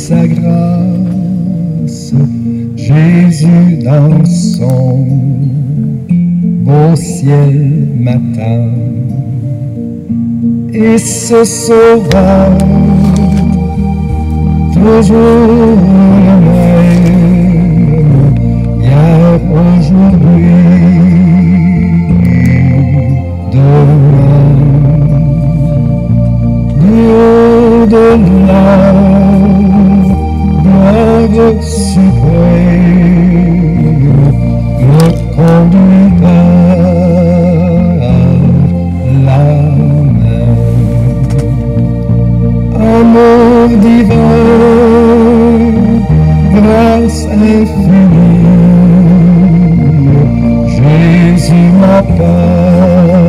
sa grâce, Jésus dans son beau ciel m'attend. Et ce sauveur, toujours le même, hier, aujourd'hui, demain. Du haut de la gloire suprême, me conduira la main. Amour divin, grâce infinie, Jésus m'a pardonné.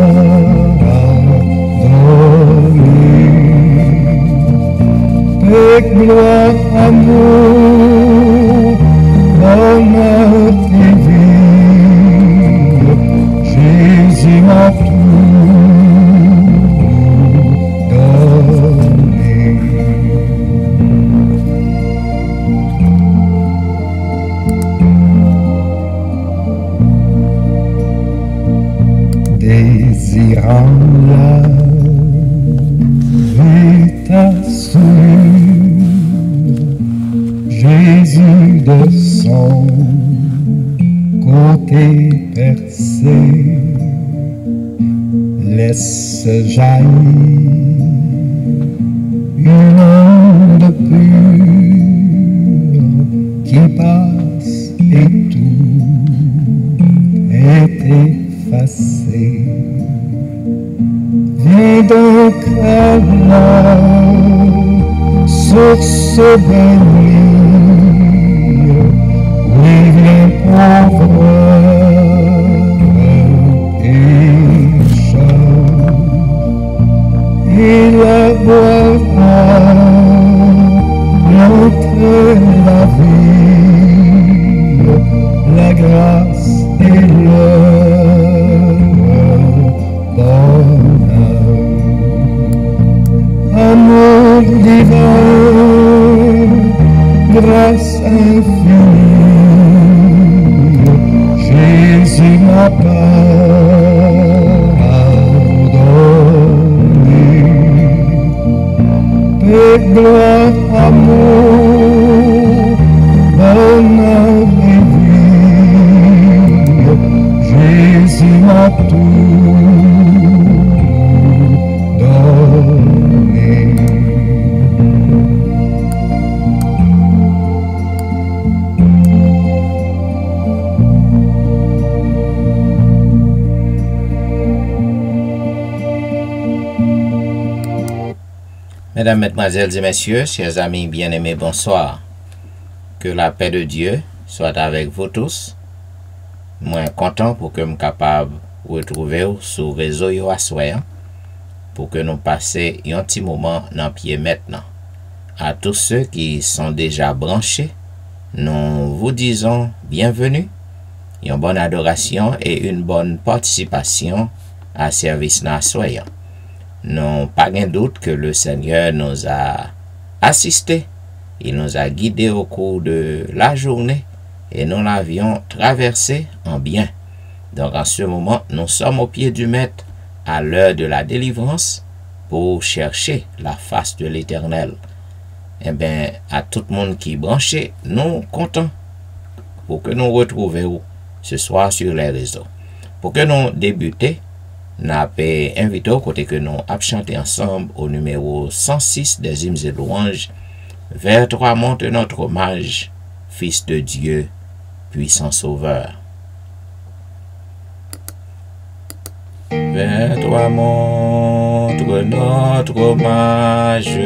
Avec gloire, amour, bonheur divin, Jésus m'a tout donné. Désirant la vérité, Jésus de son côté percé laisse jaillir une onde pure qui passe et tout est effacé. Viens donc alors, source bénie, oui, viens pauvre pécheur, il boira l'entrée la vie, la grâce et le bonheur. Amour divin, grâce infinie, Jésus m'a pardonné. Paix, gloire, amour, bonheur et vie, Jésus m'a tout donné. Mesdames, Mesdemoiselles et Messieurs, chers amis bien-aimés, bonsoir. Que la paix de Dieu soit avec vous tous. Moi, content pour que je sois capable de retrouver sur le réseau Yoassoyan pour que nous passions un petit moment dans pied maintenant. À tous ceux qui sont déjà branchés, nous vous disons bienvenue, une bonne adoration et une bonne participation à service Yoassoyan. Nous pas de doute que le Seigneur nous a assistés, il nous a guidés au cours de la journée et nous l'avions traversé en bien. Donc en ce moment, nous sommes au pied du Maître à l'heure de la délivrance pour chercher la face de l'Éternel. Eh bien, à tout le monde qui est branché, nous comptons pour que nous retrouvions ce soir sur les réseaux. Pour que nous débutions, nous avons invité au côté que nous avons chanté ensemble au numéro 106 des hymnes et louanges. Vers toi monte notre hommage, Fils de Dieu, puissant Sauveur. Vers toi montre notre hommage,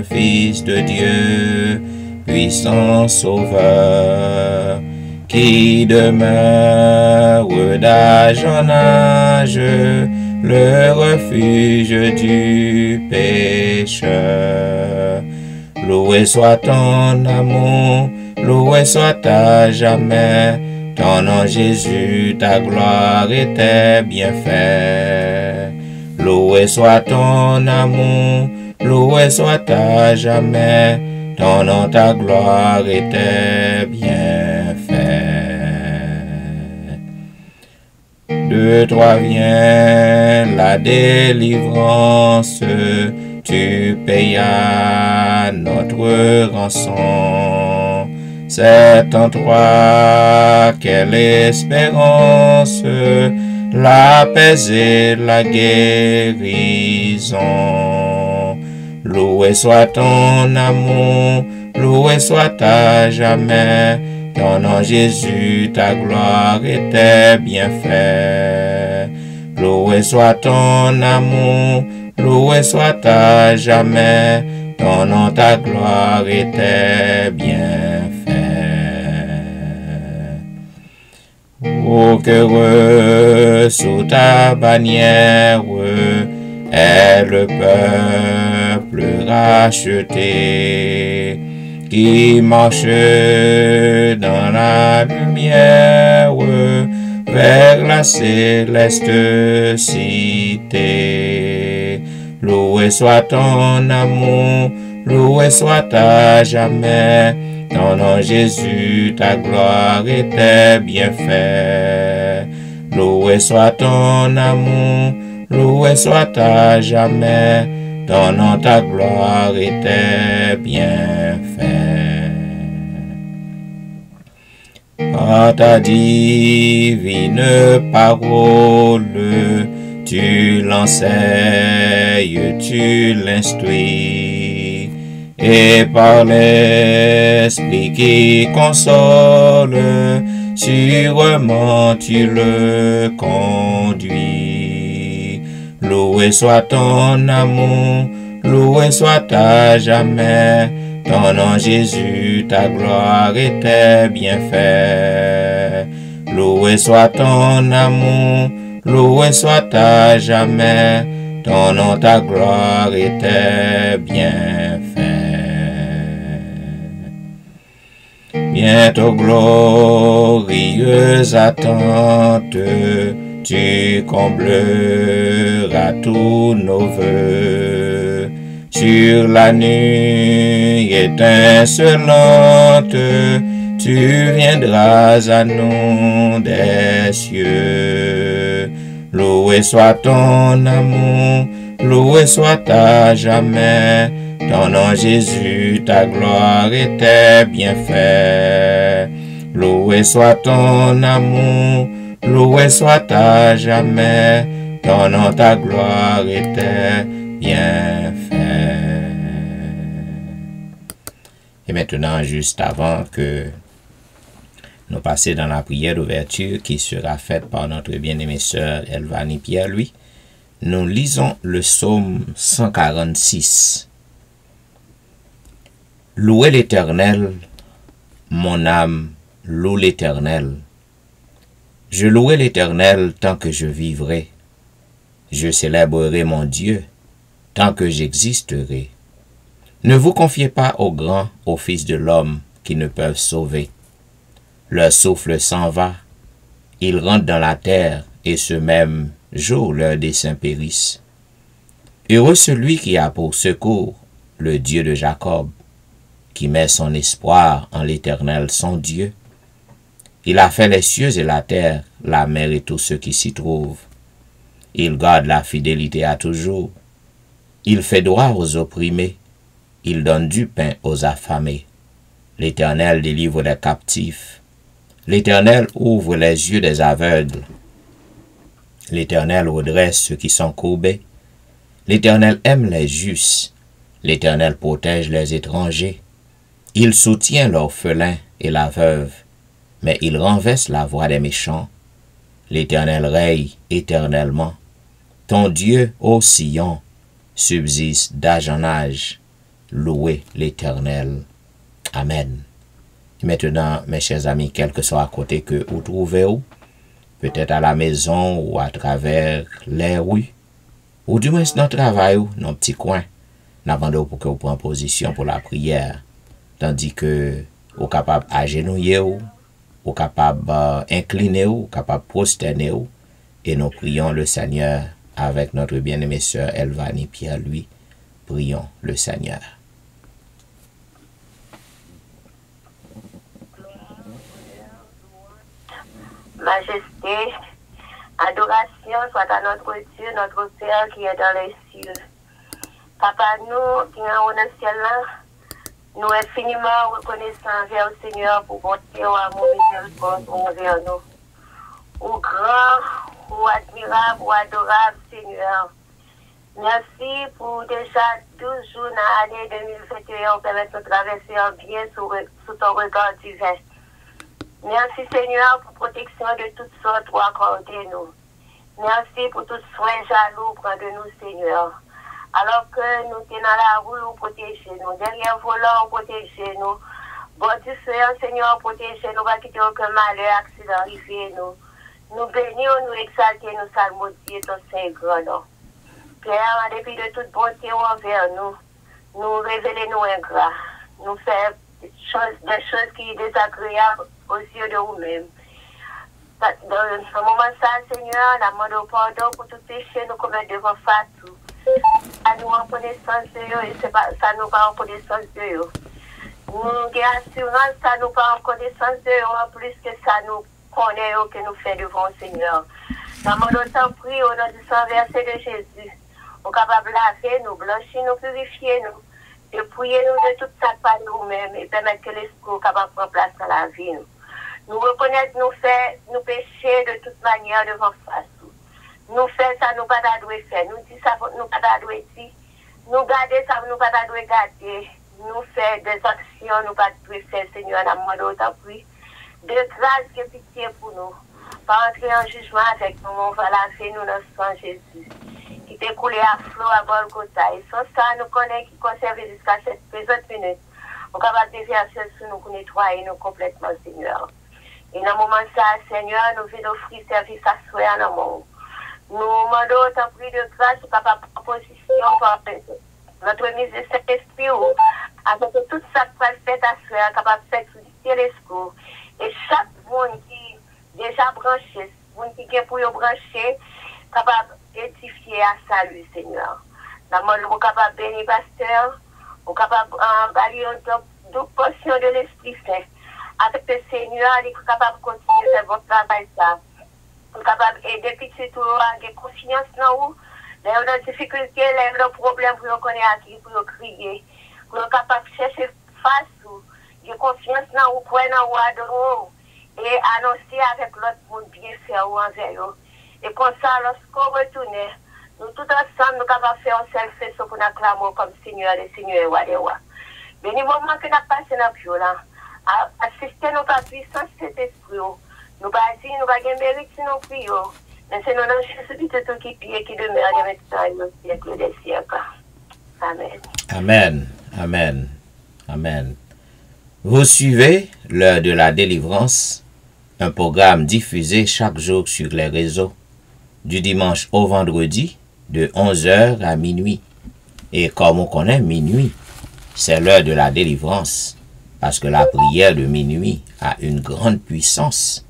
Fils de Dieu, puissant Sauveur, qui demeure d'âge en âge, le refuge du pécheur. Loué soit ton amour, loué soit à jamais, ton nom Jésus, ta gloire et tes bienfaits. Loué soit ton amour, loué soit à jamais, ton nom, ta gloire et tes bienfaits. De toi vient la délivrance, tu payas notre rançon. C'est en toi quelle espérance, la paix et la guérison. Loué soit ton amour, loué soit à jamais, ton nom Jésus, ta gloire et tes bienfaits. Loué soit ton amour, loué soit à jamais, ton nom, ta gloire et tes bienfaits. Ô qu'heureux sous ta bannière est le peuple racheté, qui marche dans la lumière vers la céleste cité. Loué soit ton amour, loué soit à jamais, ton nom Jésus, ta gloire et tes bienfaits. Loué soit ton amour, loué soit à jamais, ton nom, ta gloire et tes bienfaits. Par ta divine parole, tu l'enseignes, tu l'instruis, et par l'Esprit qui console, sûrement tu le conduis. Loué soit ton amour, loué soit à jamais, ton nom Jésus, ta gloire et tes bienfaits. Loué soit ton amour, loué soit à jamais, ton nom, ta gloire et tes bienfaits. Bientôt glorieuse attente, tu combleras tous nos vœux. Sur la nuit étincelante, tu viendras à nous des cieux. Loué soit ton amour, loué soit à jamais, ton nom Jésus, ta gloire et tes bienfaits. Loué soit ton amour, loué soit à jamais, ton nom, ta gloire et tes bienfaits. Et maintenant, juste avant que nous passions dans la prière d'ouverture qui sera faite par notre bien-aimée sœur Elvanie Pierre-Louis, nous lisons le psaume 146. Louez l'Éternel, mon âme, loue l'Éternel. Je louerai l'Éternel tant que je vivrai. Je célébrerai mon Dieu tant que j'existerai. Ne vous confiez pas aux grands, aux fils de l'homme qui ne peuvent sauver. Leur souffle s'en va, ils rentrent dans la terre et ce même jour leurs desseins périssent. Heureux celui qui a pour secours le Dieu de Jacob, qui met son espoir en l'Éternel son Dieu. Il a fait les cieux et la terre, la mer et tout ce qui s'y trouve. Il garde la fidélité à toujours. Il fait droit aux opprimés. Il donne du pain aux affamés. L'Éternel délivre les captifs. L'Éternel ouvre les yeux des aveugles. L'Éternel redresse ceux qui sont courbés. L'Éternel aime les justes. L'Éternel protège les étrangers. Il soutient l'orphelin et la veuve, mais il renverse la voix des méchants. L'Éternel règne éternellement. Ton Dieu, ô Sion, subsiste d'âge en âge. Louez l'Éternel. Amen. Maintenant, mes chers amis, quel que soit à côté que vous trouvez-vous, peut-être à la maison ou à travers les rues, ou du moins dans le travail ou dans un petit coin, n'avons pour que vous preniez position pour la prière, tandis que vous capable agenouiller ou capable incliner ou capable prosterner et nous prions le Seigneur avec notre bien-aimée sœur Elvanie Pierre-Louis. Prions le Seigneur. majesté, adoration soit à notre Dieu, notre Père qui est dans les cieux. Papa, nous qui sommes dans le ciel là, nous infiniment reconnaissants envers le Seigneur pour bonté, amour, miséricorde envers nous. Au grand, au admirable, au adorable Seigneur. Merci pour déjà 12 jours dans l'année 2021 permettre de traverser en bien sous ton regard divin. Merci Seigneur pour protection de toutes sortes pour accorder nous. Merci pour tout soin jaloux prends de nous Seigneur. Alors que nous sommes dans la rue, vous protégez nous. Derrière volant, vous protégez nous. Bon Dieu Seigneur, protégez nous. Pas quitter aucun malheur, accident arrivé nous. Nous bénissons, nous exaltons, nous salmodions ton Saint-Grand nom. Père, en dépit de toute bonté envers nous, nous révélons nous ingrats. Nous faisons des choses qui sont désagréables aux yeux de vous-même. Dans ce moment-là, Seigneur, nous demandons pardon pour tout péché nous commettons devant Fatou. Ça nous en connaissance de eux et ça nous pas en connaissance de eux. Nous avons assurance, ça nous pas en connaissance de eux, en plus que ça nous connaît que nous faisons devant le Seigneur. Nous demandons tant prie au nom du sang versé de Jésus. Nous sommes capables de laver nous, blanchir nous, purifier nous, dépouiller nous de tout ça par nous-mêmes et permettre que l'esprit soit capable de prendre place dans la vie. Nous reconnaître nos faits, nos péchés de toute manière devant face. Nous faisons ça, nous pas d'adouer faire. Nous disons ça, nous pas d'adouer dire. Nous garder ça, nous pas d'adouer garder. Nous faisons des actions, nous pas d'adouer faire, Seigneur, en amont d'autant plus. De grâce et pitié pour nous. Pas entrer en jugement avec nous, on va laver nous dans le sang Jésus. Qui t'est coulé à flot à Golgotha. Et sans ça, nous connaissons qui conserve jusqu'à cette présente minute. On est capable de verser sur nous pour nettoyer nous complètement, Seigneur. Et dans le moment ça, Seigneur, nous venons offrir service à soi en amont. Nous demandons autant prix de grâce pour capable de proposition par notre mise de cet esprit afin que tout ça soit fait à soi, capable de faire sous l'esprit. Et chaque monde qui est déjà branché, monde qui est pour brancher, capable d'édifier à salut, Seigneur. Nous sommes capables de bénir pasteur, nous sommes capables de balayer une portion de l'Esprit Saint. Avec le Seigneur, nous sommes capables de continuer à faire votre travail. Nous sommes capables d'aider petit tout à avoir confiance dans vous. Nous avons des difficultés, nous avons des problèmes pour nous connaître à qui, pour nous crier. Nous sommes capables de chercher face, de confiance dans vous, pour nous adorer et annoncer avec l'autre monde bien faire envers eux. Et comme ça, lorsqu'on retourne, nous tous ensemble, nous sommes capables de faire un seul fait pour nous acclamer comme Seigneur, le Seigneur et roi des rois. Mais les moments que nous avons passé dans le pied, assister nos pas puissance cet esprit. Nous pas dire, nous pas gagner mérite si nous prions. Mais c'est notre Jésus qui prie qui demeure maintenant et au siècle des siècles. Amen. Amen. Amen. Amen. Vous suivez l'heure de la délivrance, un programme diffusé chaque jour sur les réseaux, du dimanche au vendredi, de 11h à minuit. Et comme on connaît minuit, c'est l'heure de la délivrance, parce que la prière de minuit a une grande puissance.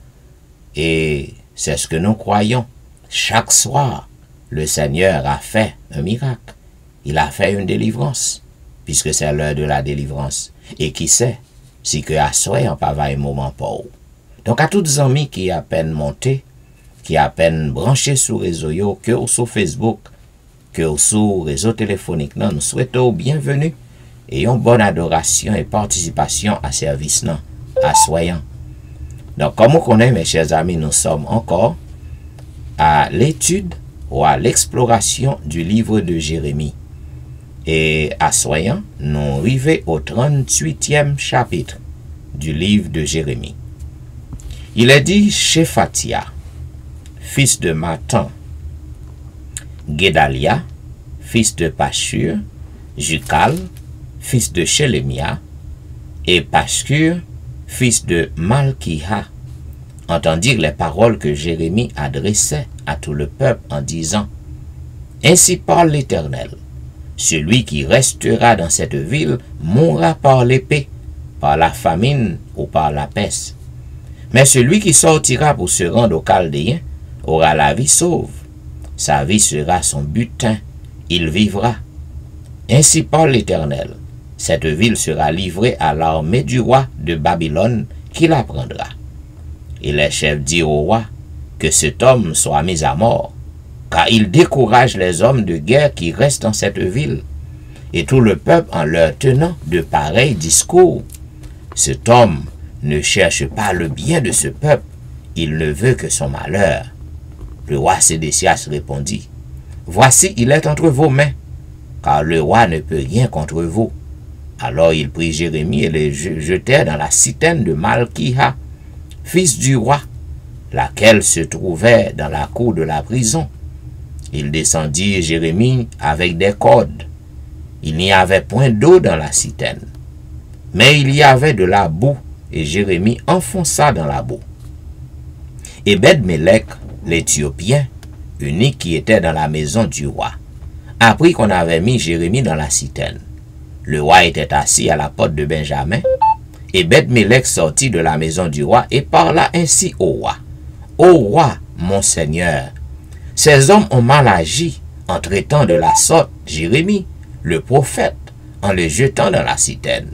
Et c'est ce que nous croyons. Chaque soir, le Seigneur a fait un miracle. Il a fait une délivrance, puisque c'est l'heure de la délivrance. Et qui sait, si que à soi, on pas un moment pour eux. Donc à tous les amis qui à peine montés, qui à peine branchés sur les réseaux, que sur Facebook, que sur les réseaux téléphoniques, nous souhaitons bienvenue et une bonne adoration et participation à service à soyant. Donc, comme vous connaissez, mes chers amis, nous sommes encore à l'étude ou à l'exploration du livre de Jérémie. Et à soyant, nous arrivons au 38e chapitre du livre de Jérémie. Il est dit Shephatia, fils de Matan, Guédalia, fils de Pashur, Jukal, fils de Shelemia, et Pashur, fils de Malkiha, entendirent les paroles que Jérémie adressait à tout le peuple en disant, « Ainsi parle l'Éternel, celui qui restera dans cette ville mourra par l'épée, par la famine ou par la peste. Mais celui qui sortira pour se rendre aux Chaldéens aura la vie sauve. Sa vie sera son butin, il vivra. Ainsi parle l'Éternel, cette ville sera livrée à l'armée du roi de Babylone qui la prendra. Et les chefs dirent au roi que cet homme soit mis à mort, car il décourage les hommes de guerre qui restent dans cette ville, et tout le peuple en leur tenant de pareils discours. Cet homme ne cherche pas le bien de ce peuple, il ne veut que son malheur. Le roi Sédécias répondit, voici, il est entre vos mains, car le roi ne peut rien contre vous. Alors il prit Jérémie et le jetèrent dans la citerne de Malkiha, fils du roi, laquelle se trouvait dans la cour de la prison. Il descendit Jérémie avec des cordes. Il n'y avait point d'eau dans la citerne, mais il y avait de la boue, et Jérémie enfonça dans la boue. Ebed-Mélec, l'Éthiopien, unique qui était dans la maison du roi, apprit qu'on avait mis Jérémie dans la citerne. Le roi était assis à la porte de Benjamin. Ebed-Mélec sortit de la maison du roi et parla ainsi au roi. Ô roi, mon seigneur, ces hommes ont mal agi en traitant de la sorte Jérémie, le prophète, en le jetant dans la citerne.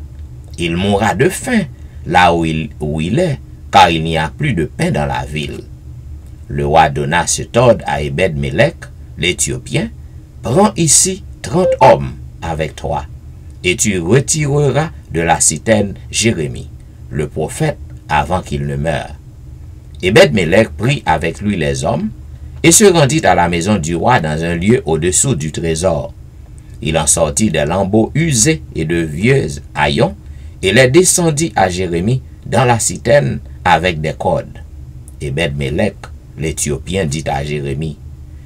Il mourra de faim là où il est, car il n'y a plus de pain dans la ville. Le roi donna cet ordre à Ebed-Mélec, l'Éthiopien, prends ici 30 hommes avec toi, et tu retireras de la citerne Jérémie, le prophète, avant qu'il ne meure. Ebed-Mélec prit avec lui les hommes, et se rendit à la maison du roi dans un lieu au-dessous du trésor. Il en sortit des lambeaux usés et de vieux haillons, et les descendit à Jérémie dans la citerne avec des cordes. Ebed-Mélec, l'Éthiopien, dit à Jérémie,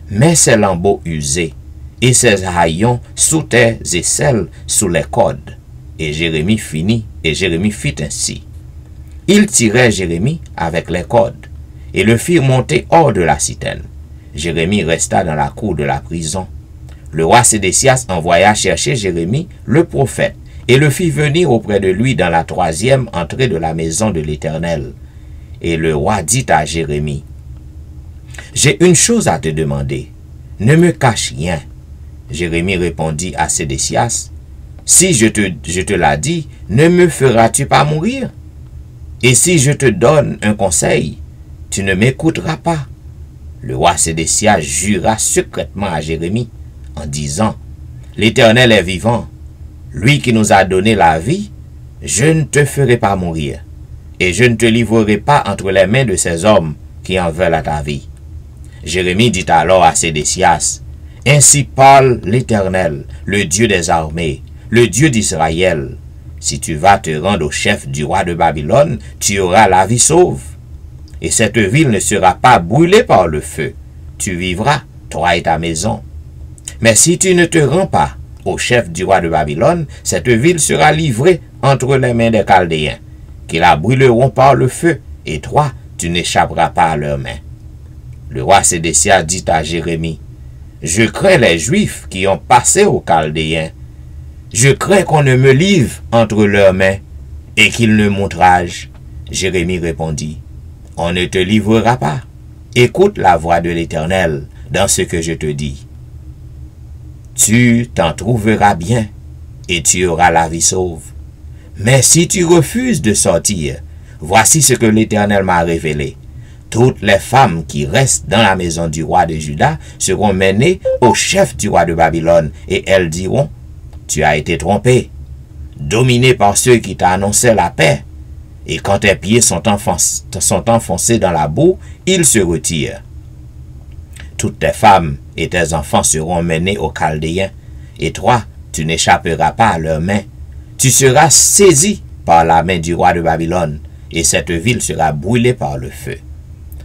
mets ces lambeaux usés et ces haillons sous tes aisselles sous les cordes. Et Jérémie fit ainsi. Il tirait Jérémie avec les cordes et le fit monter hors de la citerne. Jérémie resta dans la cour de la prison. Le roi Sédécias envoya chercher Jérémie, le prophète, et le fit venir auprès de lui dans la 3e entrée de la maison de l'Éternel. Et le roi dit à Jérémie, j'ai une chose à te demander, ne me cache rien. Jérémie répondit à Sédécias, si je te l'ai dit, ne me feras-tu pas mourir? Et si je te donne un conseil, tu ne m'écouteras pas. Le roi Sédécias jura secrètement à Jérémie en disant, l'Éternel est vivant, lui qui nous a donné la vie, je ne te ferai pas mourir, et je ne te livrerai pas entre les mains de ces hommes qui en veulent à ta vie. Jérémie dit alors à Sédécias, ainsi parle l'Éternel, le Dieu des armées, le Dieu d'Israël. Si tu vas te rendre au chef du roi de Babylone, tu auras la vie sauve. Et cette ville ne sera pas brûlée par le feu. Tu vivras, toi et ta maison. Mais si tu ne te rends pas au chef du roi de Babylone, cette ville sera livrée entre les mains des Chaldéens, qui la brûleront par le feu, et toi, tu n'échapperas pas à leurs mains. Le roi Sédécias dit à Jérémie, je crains les Juifs qui ont passé aux Chaldéens. Je crains qu'on ne me livre entre leurs mains et qu'ils ne m'outragent. Jérémie répondit, on ne te livrera pas. Écoute la voix de l'Éternel dans ce que je te dis. Tu t'en trouveras bien et tu auras la vie sauve. Mais si tu refuses de sortir, voici ce que l'Éternel m'a révélé. Toutes les femmes qui restent dans la maison du roi de Juda seront menées au chef du roi de Babylone, et elles diront, tu as été trompé, dominé par ceux qui t'annonçaient la paix, et quand tes pieds sont enfoncés dans la boue, ils se retirent. Toutes tes femmes et tes enfants seront menés aux Chaldéens, et toi, tu n'échapperas pas à leurs mains. Tu seras saisi par la main du roi de Babylone, et cette ville sera brûlée par le feu.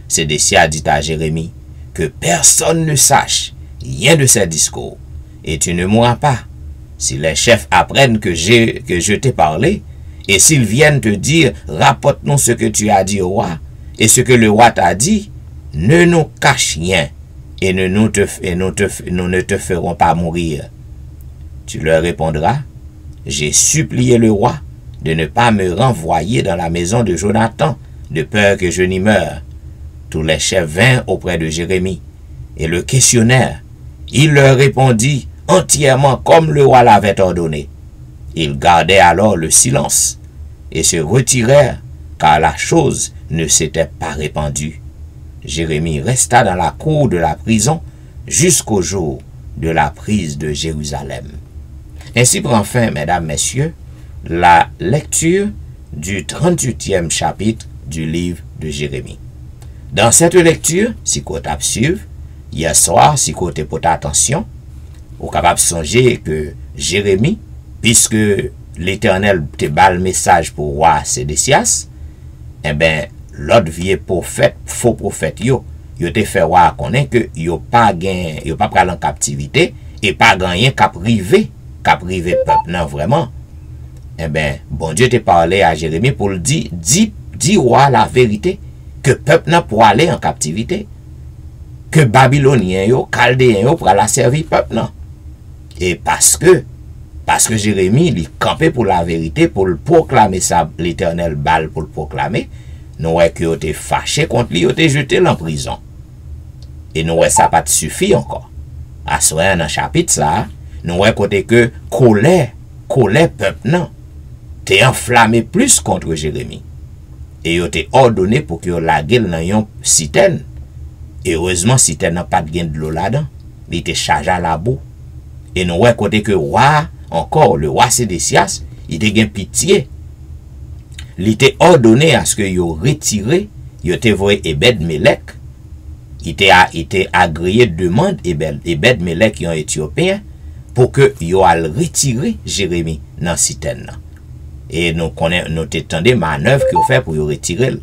Sédécias dit à Jérémie, que personne ne sache rien de ces discours, et tu ne mourras pas. Si les chefs apprennent que je t'ai parlé, et s'ils viennent te dire, rapporte-nous ce que tu as dit au roi, et ce que le roi t'a dit, ne nous cache rien, et nous ne te ferons pas mourir. Tu leur répondras, j'ai supplié le roi de ne pas me renvoyer dans la maison de Jonathan, de peur que je n'y meure. Tous les chefs vinrent auprès de Jérémie, et le questionnèrent. Il leur répondit entièrement comme le roi l'avait ordonné. Ils gardaient alors le silence, et se retirèrent, car la chose ne s'était pas répandue. Jérémie resta dans la cour de la prison jusqu'au jour de la prise de Jérusalem. Ainsi prend fin, mesdames, messieurs, la lecture du 38e chapitre du livre de Jérémie. Dans cette lecture, si vous avez suivi, hier soir, si vous avez porté attention, vous êtes capable de songer que Jérémie, puisque l'Éternel te bat le message pour roi Sédécias, eh bien, l'autre vieux prophète, faux prophète, yo te fait voir connaître que yo pas pris en captivité et pas gagné qu'à priver peuple. Non, vraiment. Eh bien, bon Dieu te parlé à Jérémie pour le dire, dis roi la vérité, que peuple n'a pour aller en captivité, que Babylonien yo, Chaldéen yo pour la servir peuple non. Et parce que Jérémie il campait pour la vérité, pour le proclamer ça, l'Éternel balle pour le proclamer, nous voyons que yo te fâché contre lui, yo te jeté en prison. Et nous voyons ça pas suffit encore. À ce moment dans chapitre ça, nous voyons côté que colère peuple non, t'es enflammé plus contre Jérémie. Et yo te ordonné pour que yo la gueule dans yon citerne. Et heureusement citerne n'a pas de gain de l'eau là-dedans. Il était chargé à la boue. Et nous voyons côté que le roi Sédécias, il te gain pitié. Il était ordonné à ce que yo retiré, yo te voyé Ebed-Melech. Il était agréé demande Ebed-Melech qui est éthiopien pour que yo al retirer Jérémie dans citerne. Et nous t'étendons manœuvre qu'il fait pour retirer.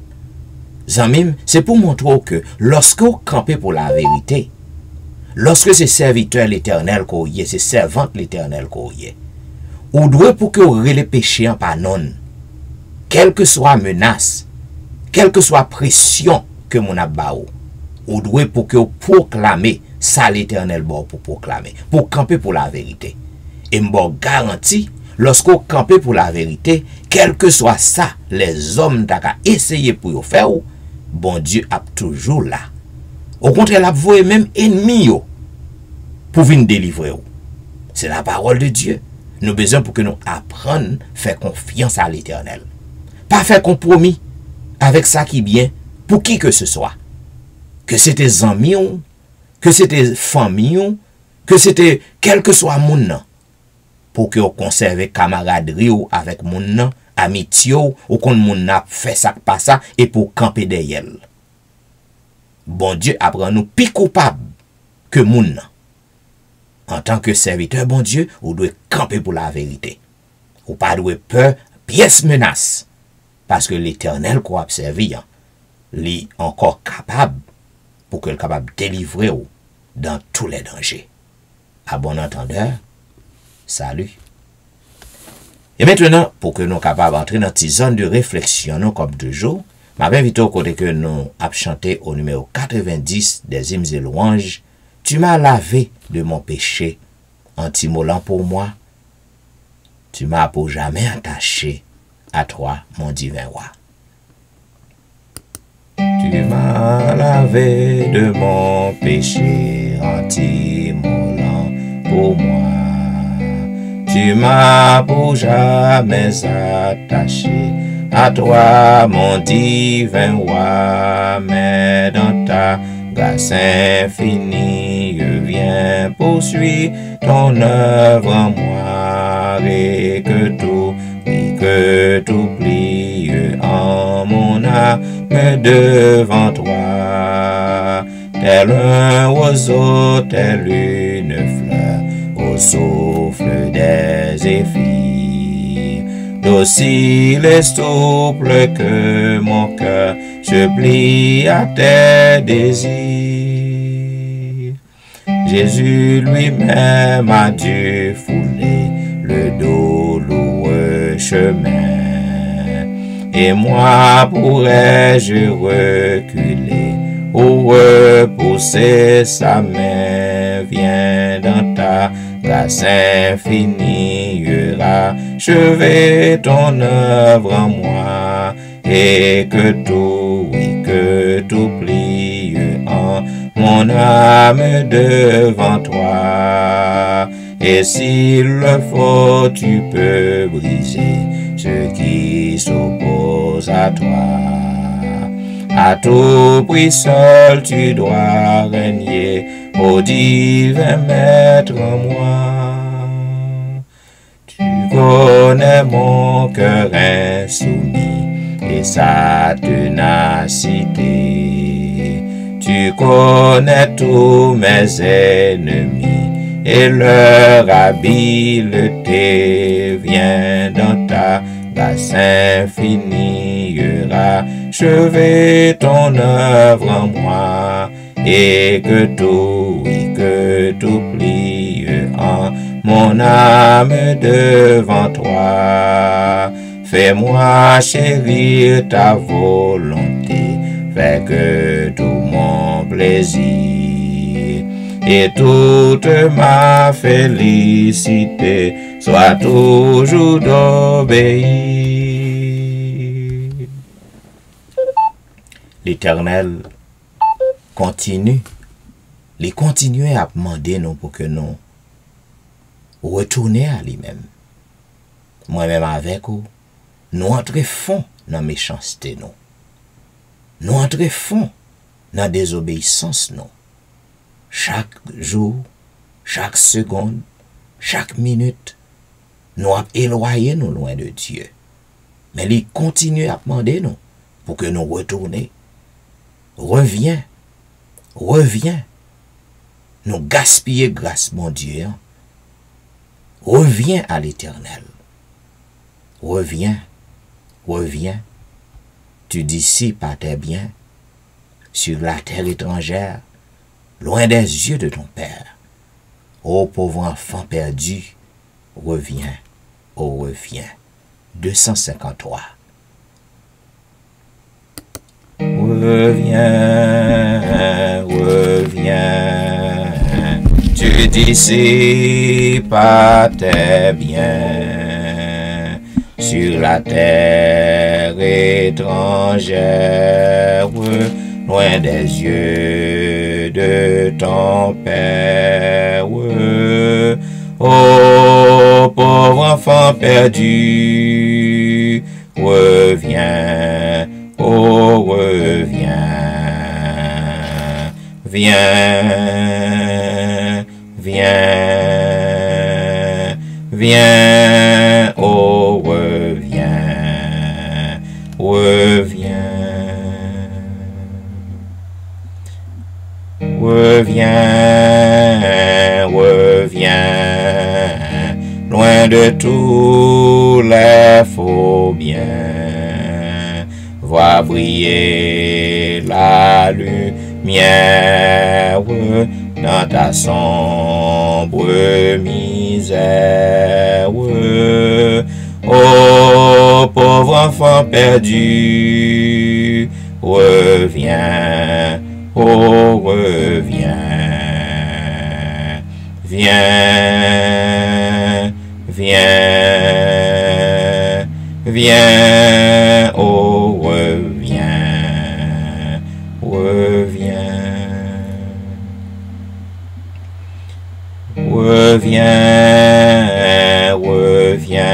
Zamim, c'est pour montrer que lorsque vous campez pour la vérité, lorsque c'est serviteur l'Éternel qu'on y est, c'est servante l'Éternel qu'on y est, ou doit pour que vous les péchés en panon, quelle que soit menace, quelle que soit pression que mon abaou, ou doit pour que vous proclamez ça l'Éternel bon pour proclamer, pour camper pour la vérité. Et m'bon garantie, lorsqu'on campe pour la vérité, quel que soit ça, les hommes d'aka essayer pour y faire, bon Dieu a toujours là. Au contraire, la voie même ennemi pour venir délivrer. C'est la parole de Dieu. Nous avons besoin pour que nous apprenions à faire confiance à l'Éternel. Pas faire compromis avec ça qui est bien pour qui que ce soit. Que c'était amis, que c'était famille, que c'était quel que soit mon nom. Pour que vous conservez camaraderie avec mon nom, amitié, ou qu'on mon a fait ça pas ça, et pour camper derrière. Bon Dieu apprend nous plus coupable que mon nom. En tant que serviteur, bon Dieu, vous devez camper pour la vérité. Ou pas de peur, pièce menace. Parce que l'Éternel qu'on a servi, est encore capable, pour qu'il soit capable de délivrer dans tous les dangers. À bon entendeur, salut. Et maintenant, pour que nous soyons capables d'entrer dans cette zone de réflexion, comme toujours, je m'invite au côté que nous avons chanté au numéro 90 des hymnes et louanges. Tu m'as lavé de mon péché, en t'immolant pour moi. Tu m'as pour jamais attaché à toi, mon divin roi. Tu m'as lavé de mon péché, en t'immolant pour moi. Tu m'as pour jamais attaché à toi, mon divin roi. Mais dans ta grâce infinie, je viens poursuivre ton œuvre en moi. Et que tout plie en mon âme devant toi. Tel un oiseau, tel une fleur, au souffle des zéphyrs, docile et souple que mon cœur se plie à tes désirs. Jésus lui-même a dû fouler le douloureux chemin, et moi pourrais-je reculer ou repousser sa main? Viens dans ta grâce infinie, rachevez ton œuvre en moi, et que tout plie en mon âme devant toi. Et s'il le faut, tu peux briser ce qui s'oppose à toi. À tout prix seul tu dois régner, ô divin maître en moi. Tu connais mon cœur insoumis et sa ténacité. Tu connais tous mes ennemis et leur habileté. Viens dans ta grâce infinie, rachever ton œuvre en moi, et que tout plie en mon âme devant toi. Fais-moi chérir ta volonté, fais que tout mon plaisir et toute ma félicité soit toujours d'obéir. L'Éternel continue, il continue à demander nous pour que nous retournions à lui-même. Moi-même avec vous, nous entrons fond dans la méchanceté, nous entrons fond dans la désobéissance, chaque jour, chaque seconde, chaque minute, nous avons éloigné nous loin de Dieu. Mais il continue à demander nous pour que nous retournions. Reviens, reviens. Nous gaspiller grâce, mon Dieu. Reviens à l'Éternel. Reviens, reviens. Tu dissipes à tes biens sur la terre étrangère, loin des yeux de ton Père. Ô pauvre enfant perdu, reviens, ô reviens. 253. Reviens, reviens, tu dissipes à tes biens sur la terre étrangère, loin des yeux de ton Père. Ô pauvre enfant perdu, reviens, oh reviens, viens, viens, viens, oh reviens, reviens, reviens, reviens, loin de tous les faux biens. Vois briller la lumière dans ta sombre misère. Ô pauvre enfant perdu, reviens, oh reviens, viens, viens, viens, oh reviens, reviens, reviens, reviens,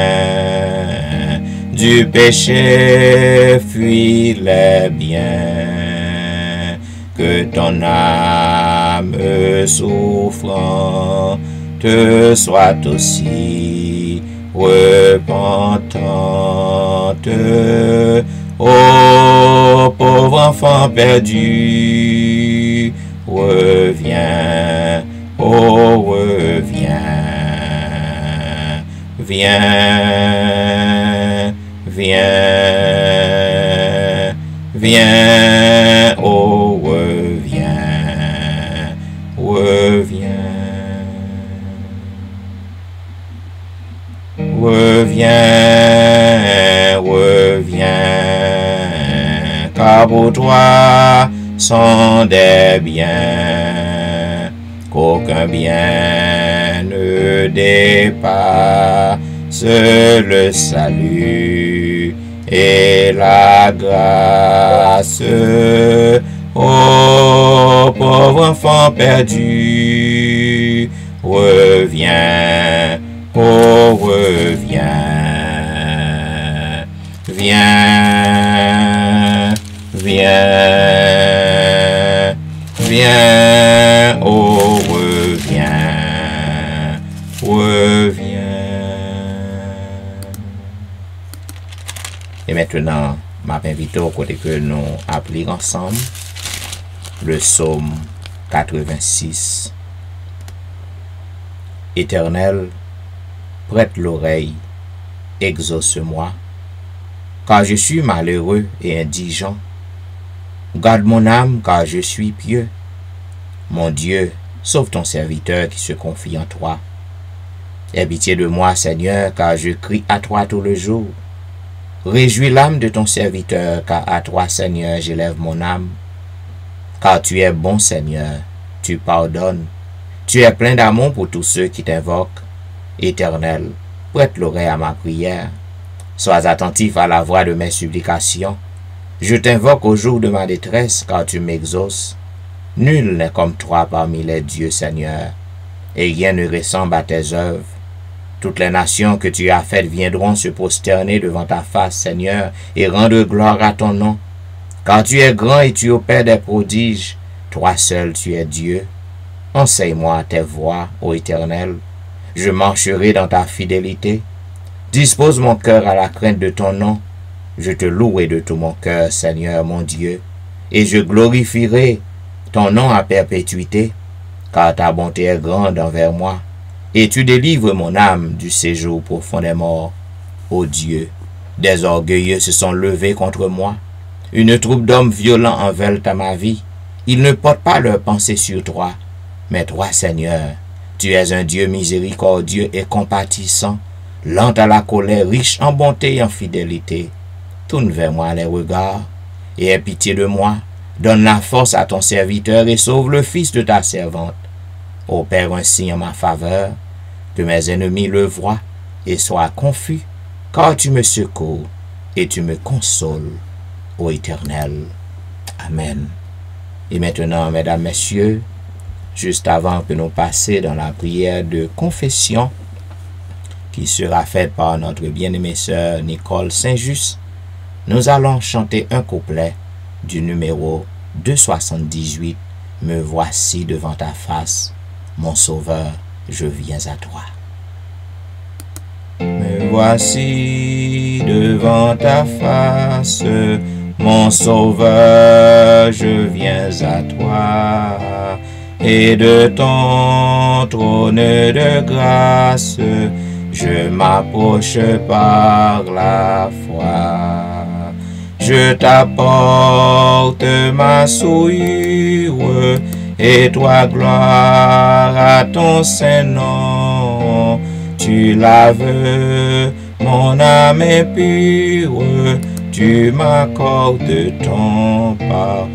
du péché fuis les biens, que ton âme souffrante soit aussi repentante. Ô pauvre enfant perdu, reviens, oh reviens, viens, viens, viens, oh reviens, reviens, reviens, reviens, car pour toi sont des biens, qu'aucun bien ne dépasse le salut et la grâce. Ô pauvre enfant perdu, reviens, oh reviens, viens, reviens, viens, oh reviens, reviens. Et maintenant, m'a invité au côté que nous appelons ensemble le psaume 86. Éternel, prête l'oreille, exauce-moi, car je suis malheureux et indigent. Garde mon âme, car je suis pieux. Mon Dieu, sauve ton serviteur qui se confie en toi. Aie pitié de moi, Seigneur, car je crie à toi tout le jour. Réjouis l'âme de ton serviteur, car à toi, Seigneur, j'élève mon âme. Car tu es bon, Seigneur, tu pardonnes. Tu es plein d'amour pour tous ceux qui t'invoquent. Éternel, prête l'oreille à ma prière. Sois attentif à la voix de mes supplications. Je t'invoque au jour de ma détresse, car tu m'exauces. Nul n'est comme toi parmi les dieux, Seigneur, et rien ne ressemble à tes œuvres. Toutes les nations que tu as faites viendront se prosterner devant ta face, Seigneur, et rendre gloire à ton nom. Car tu es grand et tu opères des prodiges. Toi seul tu es Dieu. Enseigne-moi tes voies, ô Éternel. Je marcherai dans ta fidélité. Dispose mon cœur à la crainte de ton nom. Je te louerai de tout mon cœur, Seigneur mon Dieu, et je glorifierai ton nom à perpétuité, car ta bonté est grande envers moi, et tu délivres mon âme du séjour profond des morts. Ô Dieu, des orgueilleux se sont levés contre moi. Une troupe d'hommes violents enveloppe à ma vie. Ils ne portent pas leur pensée sur toi. Mais toi, Seigneur, tu es un Dieu miséricordieux et compatissant, lent à la colère, riche en bonté et en fidélité. Tourne vers moi les regards et aie pitié de moi. Donne la force à ton serviteur et sauve le fils de ta servante. Opère ainsi en ma faveur, que mes ennemis le voient et soient confus, car tu me secours et tu me consoles, ô Éternel. Amen. Et maintenant, mesdames, messieurs, juste avant que nous passions dans la prière de confession, qui sera faite par notre bien-aimée sœur Nicole Saint-Just, nous allons chanter un couplet du numéro 278, « Me voici devant ta face, mon sauveur, je viens à toi. » Me voici devant ta face, mon sauveur, je viens à toi. Et de ton trône de grâce, je m'approche par la foi. Je t'apporte ma souillure, et toi gloire à ton saint nom. Tu laves mon âme est pure, tu m'accordes ton pardon.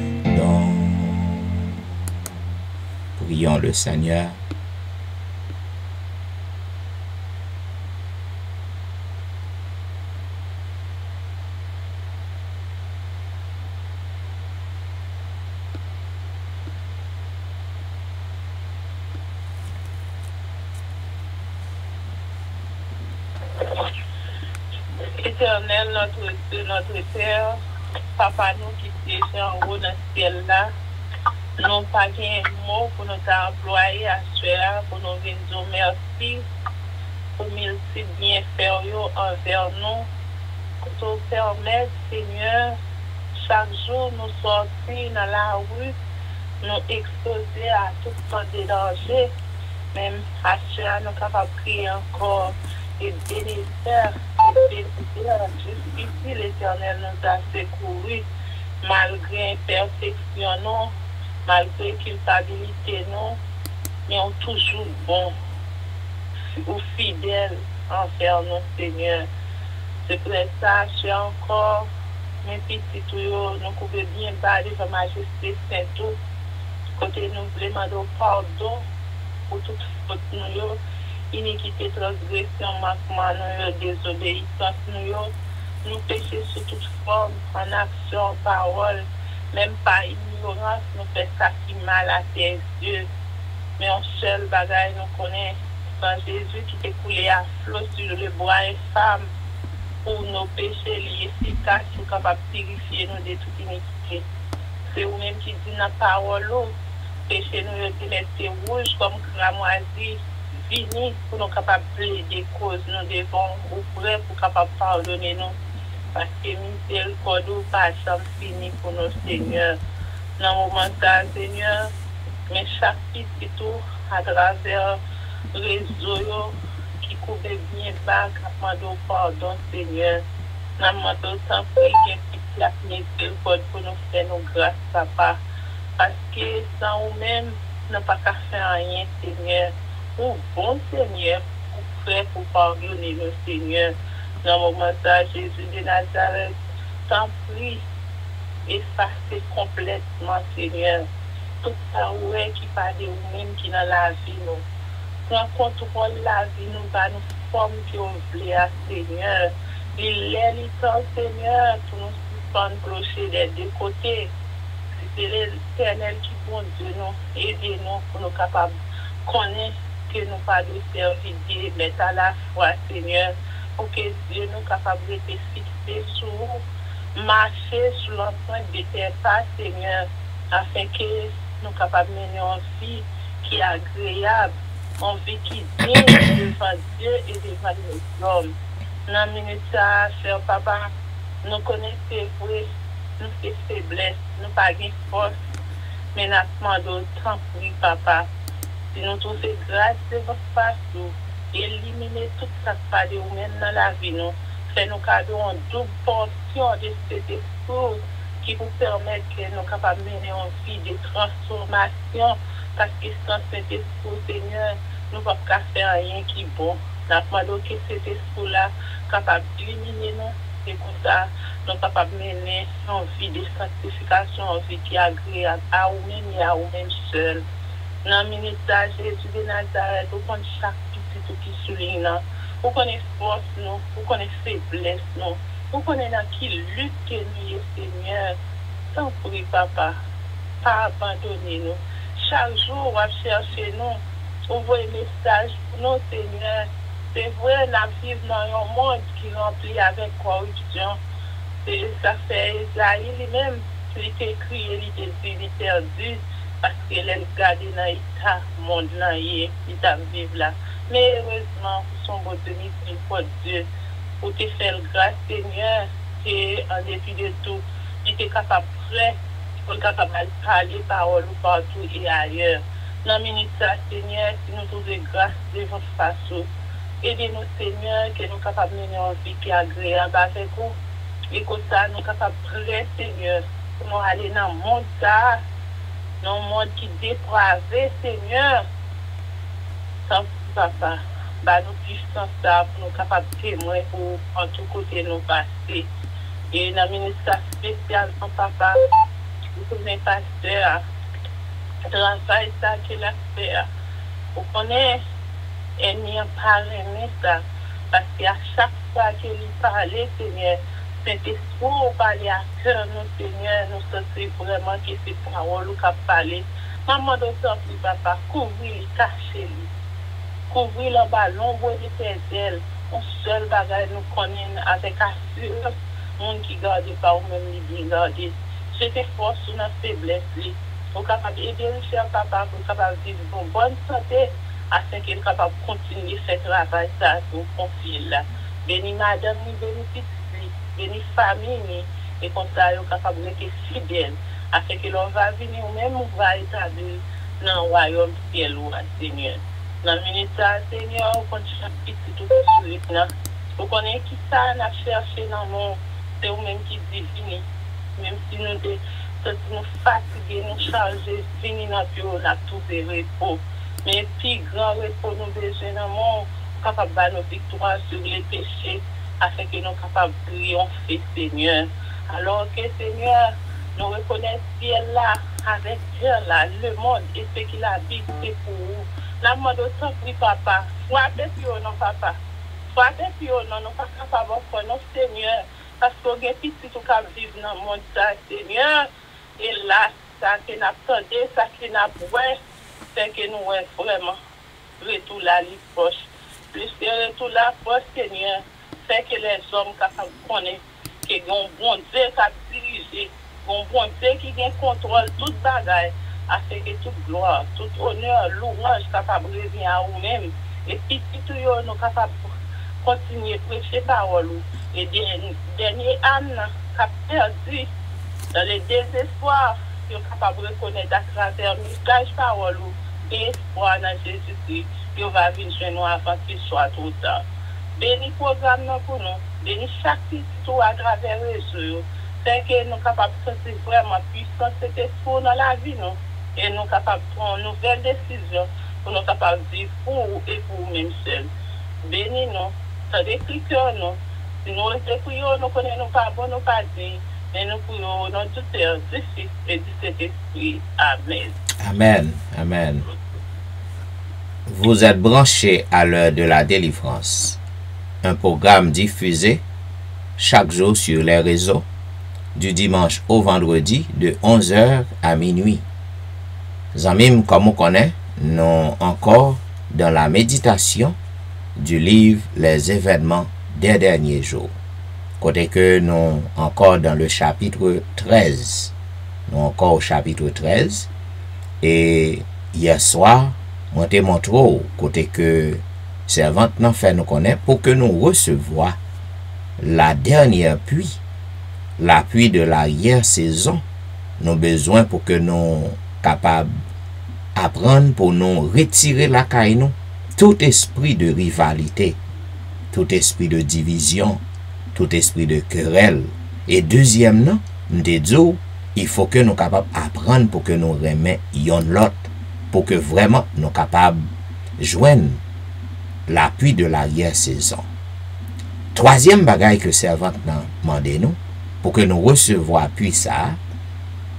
Prions le Seigneur. Éternel, notre Dieu, notre Père, Papa nous qui siège en haut dans le ciel là, nous pas un mot pour nous employer à faire, pour nous venir dire merci, pour mille bienfaits envers nous, pour nous permettre, Seigneur, chaque jour nous sortir dans la rue, nous exposer à toutes sortes de dangers, même à cela nous sommes capables de prier encore. Et bénéficiaire, jusqu'ici l'Éternel nous a secourus, malgré imperfection, non, malgré culpabilité, non, mais on toujours bon, ou fidèle envers nous, Seigneur. C'est pour ça que j'ai encore, mes petits tuyaux, nous pouvons bien parler de Majesté Sainte, côté nous demandons pardon pour toute faute nous. Iniquité, transgression, manquement, désobéissance, nous péchons sous toute forme, en action, en parole, même par ignorance, nous faisons ça qui mal à tes yeux. Mais en seul bagage, nous connaissons quand Jésus qui t'est coulé à flot sur le bois infâme, pour nos péchés liés efficaces, nous capables de purifier nous de toute iniquité. c'est vous-même qui dit dans la parole, péché nous était rouge comme cramoisi, vini pour nous capables de plaider cause, nous devons ouvrir pour capables de pardonner nous. Parce que miséricorde ou pas jamais fini pour nos Seigneur. Dans le moment là, Seigneur, mais chaque petit tour à travers le réseau qui couvre bien bas, qui demande pardon, Seigneur. Nous demandons tant prier la miséricorde pour nous faire nos grâces, Papa. Parce que sans nous-mêmes, nous n'avons pas qu'à faire rien, Seigneur. Ou bon Seigneur, pour faire, pour pardonner le Seigneur. Dans le moment là, Jésus de Nazareth, t'en prie, effacer complètement, Seigneur. Tout ça, ouais, qui parle de nous-mêmes, qui dans la vie, nous. Prends contrôle de la vie, nous, va nous former qui on voulait, Seigneur. Il est le temps, Seigneur, pour nous suspendre clocher des deux côtés. C'est l'Éternel qui, bon Dieu, nous, aidez-nous pour nous capables de connaître que nous pas de servir Dieu, mais à la fois, Seigneur, pour que Dieu nous capable de fixer sur vous, marcher sur l'empreinte de tes pas, Seigneur, afin que nous capables de mener une vie qui est agréable, une vie qui est digne devant Dieu et devant les hommes. Dans la minute, cher papa, nous connaissons vrai, nous faisons faiblesse, nous n'avons pas de force, mais nous demandons tant oui, papa. Si nous trouvons grâce de votre face, éliminer tout ça qui est même dans la vie, nous faisons cadeau en double portion de cet esprit qui vous permet que nous capables de mener une vie de transformation, parce que sans cet esprit, Seigneur, nous ne pouvons pas faire rien qui est bon. Nous demandons que cet esprit-là capable d'éliminer nous, et pour ça, nous sommes capables de mener une vie de sanctification, une vie qui est agréable à vous-même et à vous-même seul. Dans le ministère Jésus de Nazareth, vous connaissez chaque petit tout qui souligne, vous connaissez force, vous connaissez faiblesse, vous connaissez dans qui lutte que nous, Seigneur. Tant pis, papa, pas abandonner nous. Chaque jour, on va chercher nous, on voit un message pour nous, Seigneur. C'est vrai, nous vivons dans un monde qui est rempli avec corruption. Ça fait Isaïe lui-même, il est écrit, il est perdu. Parce qu'elle est gardée dans l'état monde là, il vivre là. Mais heureusement, son bon miséricorde Dieu, pour te faire grâce, Seigneur, et en dépit de tout, il est capable prêt, pour capable de parler parole partout et ailleurs. Dans le ministère, Seigneur, si nous trouvons grâce de votre façon, aidez-nous, Seigneur, que nous sommes capables de mener une vie qui est agréable avec vous. Et comme ça, nous sommes capables prêt, Seigneur, pour nous aller dans le monde ça. Dans le monde qui est dépravé, Seigneur, sans papa, nous puissons ça pour nous capables de témoigner pour en tout côté nous passer. Et dans le ministère spécial, papa, vous connaissez pasteur, travail ça qu'il a fait. Vous connaissez, et n'y a pas aimé ça, parce qu'à chaque fois qu'il parlait, Seigneur, Saint-Esprit, on parle à cœur, nous, Seigneur, nous sentons vraiment que c'est parole qui a parlé. Maman, d'autant plus, papa, couvrir, cacher, couvrir le ballon, voir tes ailes. On seul bagage nous connaît avec assurance, monde qui garde pas ou même les bien garder. C'était force ou notre faiblesse. Pour capable d'aider le cher papa, pour capable de vivre en bonne santé, afin qu'il soit capable de continuer ce travail, ça, pour confier là. Béni madame, béni petite. Béni famille, et comme ça, ils sont capables d'être fidèles, afin que l'on va venir, ou même on va établir dans le royaume ciel, Seigneur. Dans le ministère, Seigneur, on compte chaque petit tout qui suit. Vous connaissez qui ça, on a cherché dans le monde, c'est vous-même qui divine. Même si nous fatigués, nous chargés, venir dans le bureau, on a tout des repos. Mais plus grand repos, nous besoin dans le monde, capable de nos victoires sur les péchés, afin que nous soyons capables de triompher, Seigneur. Alors que, Seigneur, nous reconnaissons ciel là, avec Dieu là, le monde et ce qu'il habite, c'est pour vous. La mode autant pris, papa. Frappez sur non, papa. Frappez sur non, nous pas capables de non, Seigneur. Parce qu'on a petit tout cas vivre dans le monde, ça, Seigneur. Et là, ça qui n'a pas ça qui n'a pas c'est que nous vraiment retour là, les poches. Plus que retour là, poche, Seigneur. C'est que les hommes capables de connaître que un bon Dieu qui a dirigé Bon Dieu qui vient contrôle toute bagaille, afin que toute gloire, tout honneur, louange capable de revenir à vous-même. Et puis, tout nous capable de continuer à prêcher parole. Et dernier âme qui a perdu dans le désespoir, qui est capable de reconnaître à travers le message parole et espoir dans Jésus-Christ, qui va venir chez nous avant qu'il soit trop tard. Bénis le programme pour nous, bénis chaque petit tour à travers les réseaux. C'est que nous sommes capables de sentir vraiment puissant cet espoir dans la vie, nous. Et nous sommes capables de prendre une nouvelle décision pour nous capables de vivre pour vous et pour nous-mêmes seuls. Bénis-nous, ça décrit nous. Si nous prions, nous connaissons pas bon, nous pas dit, mais nous prions dans tout Père, du Fils et du Saint-Esprit. Amen. Amen. Amen. Vous êtes branchés à l'heure de la délivrance. Un programme diffusé chaque jour sur les réseaux, du dimanche au vendredi, de 11h à minuit. Zamim, comme on connaît, nous encore dans la méditation du livre Les événements des derniers jours. Côté que nous encore dans le chapitre 13. Nous encore au chapitre 13. Et hier soir, on te montré côté que servante n'a fait nous connaître pour que nous recevions la dernière pluie. La pluie de l'arrière-saison, nous besoin pour que nous capables apprendre pour nous retirer la caille, tout esprit de rivalité, tout esprit de division, tout esprit de querelle. Et deuxièmement, nous disons, il faut que nous capables apprendre pour que nous remettions l'autre, pour que vraiment nous capables joindre l'appui de l'arrière-saison. Troisième bagaille que servante n'a demandé nous, pour que nous recevions appui ça,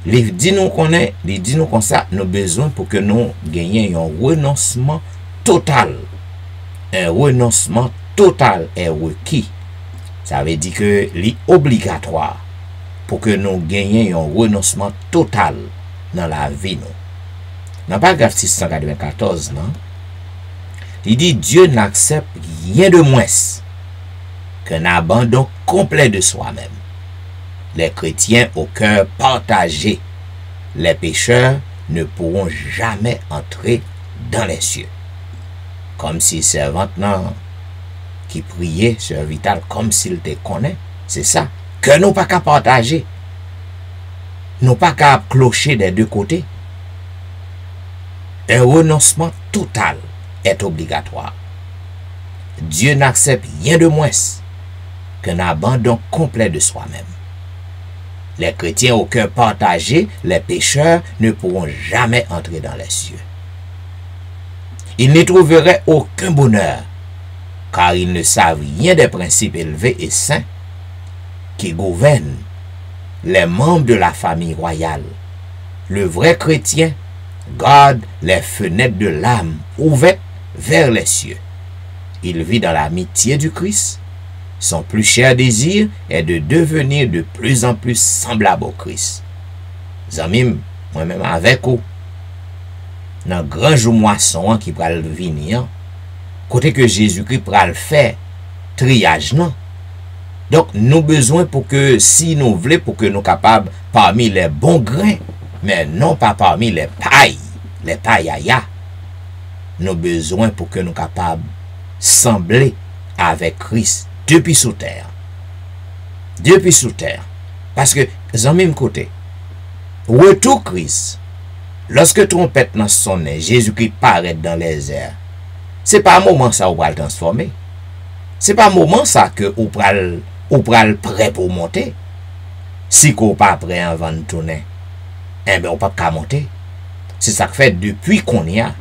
il dit nous comme ça, nous besoin pour que nous gagnions un renoncement total. Un renoncement total est requis. Ça veut dire que c'est obligatoire pour que nous gagnions un renoncement total dans la vie. Dans le paragraphe 694, non? Il dit Dieu n'accepte rien de moins qu'un abandon complet de soi-même. Les chrétiens au cœur partagé, les pécheurs ne pourront jamais entrer dans les cieux. Comme si servante qui priait sur Vital comme s'il te connaît, c'est ça. Que nous pas qu'à partager. Nous pas qu'à clocher des deux côtés. Un renoncement total est obligatoire. Dieu n'accepte rien de moins qu'un abandon complet de soi-même. Les chrétiens au cœur partagé, les pécheurs ne pourront jamais entrer dans les cieux. Ils n'y trouveraient aucun bonheur, car ils ne savent rien des principes élevés et saints qui gouvernent les membres de la famille royale. Le vrai chrétien garde les fenêtres de l'âme ouvertes vers les cieux. Il vit dans l'amitié du Christ. Son plus cher désir est de devenir de plus en plus semblable au Christ. Zamim, moi-même avec vous, dans le grand jour moisson qui va venir, côté que Jésus-Christ va le faire, triage, non? Donc, nous besoin pour que, si nous voulons, pour que nous capables parmi les bons grains, mais non pas parmi les pailles, nous besoin pour que nous capables sembler avec Christ depuis sous terre. Depuis sous terre. Parce que, en même côté, retour Christ, lorsque trompette n'a sonné, Jésus-Christ paraît dans les airs, c'est pas un moment ça où va le transformer. C'est pas un moment ça que ou pral prêt pour monter. Si qu'on pas prêt avant de tourner, eh bien on pas qu'à monter. C'est ça que fait depuis qu'on y a,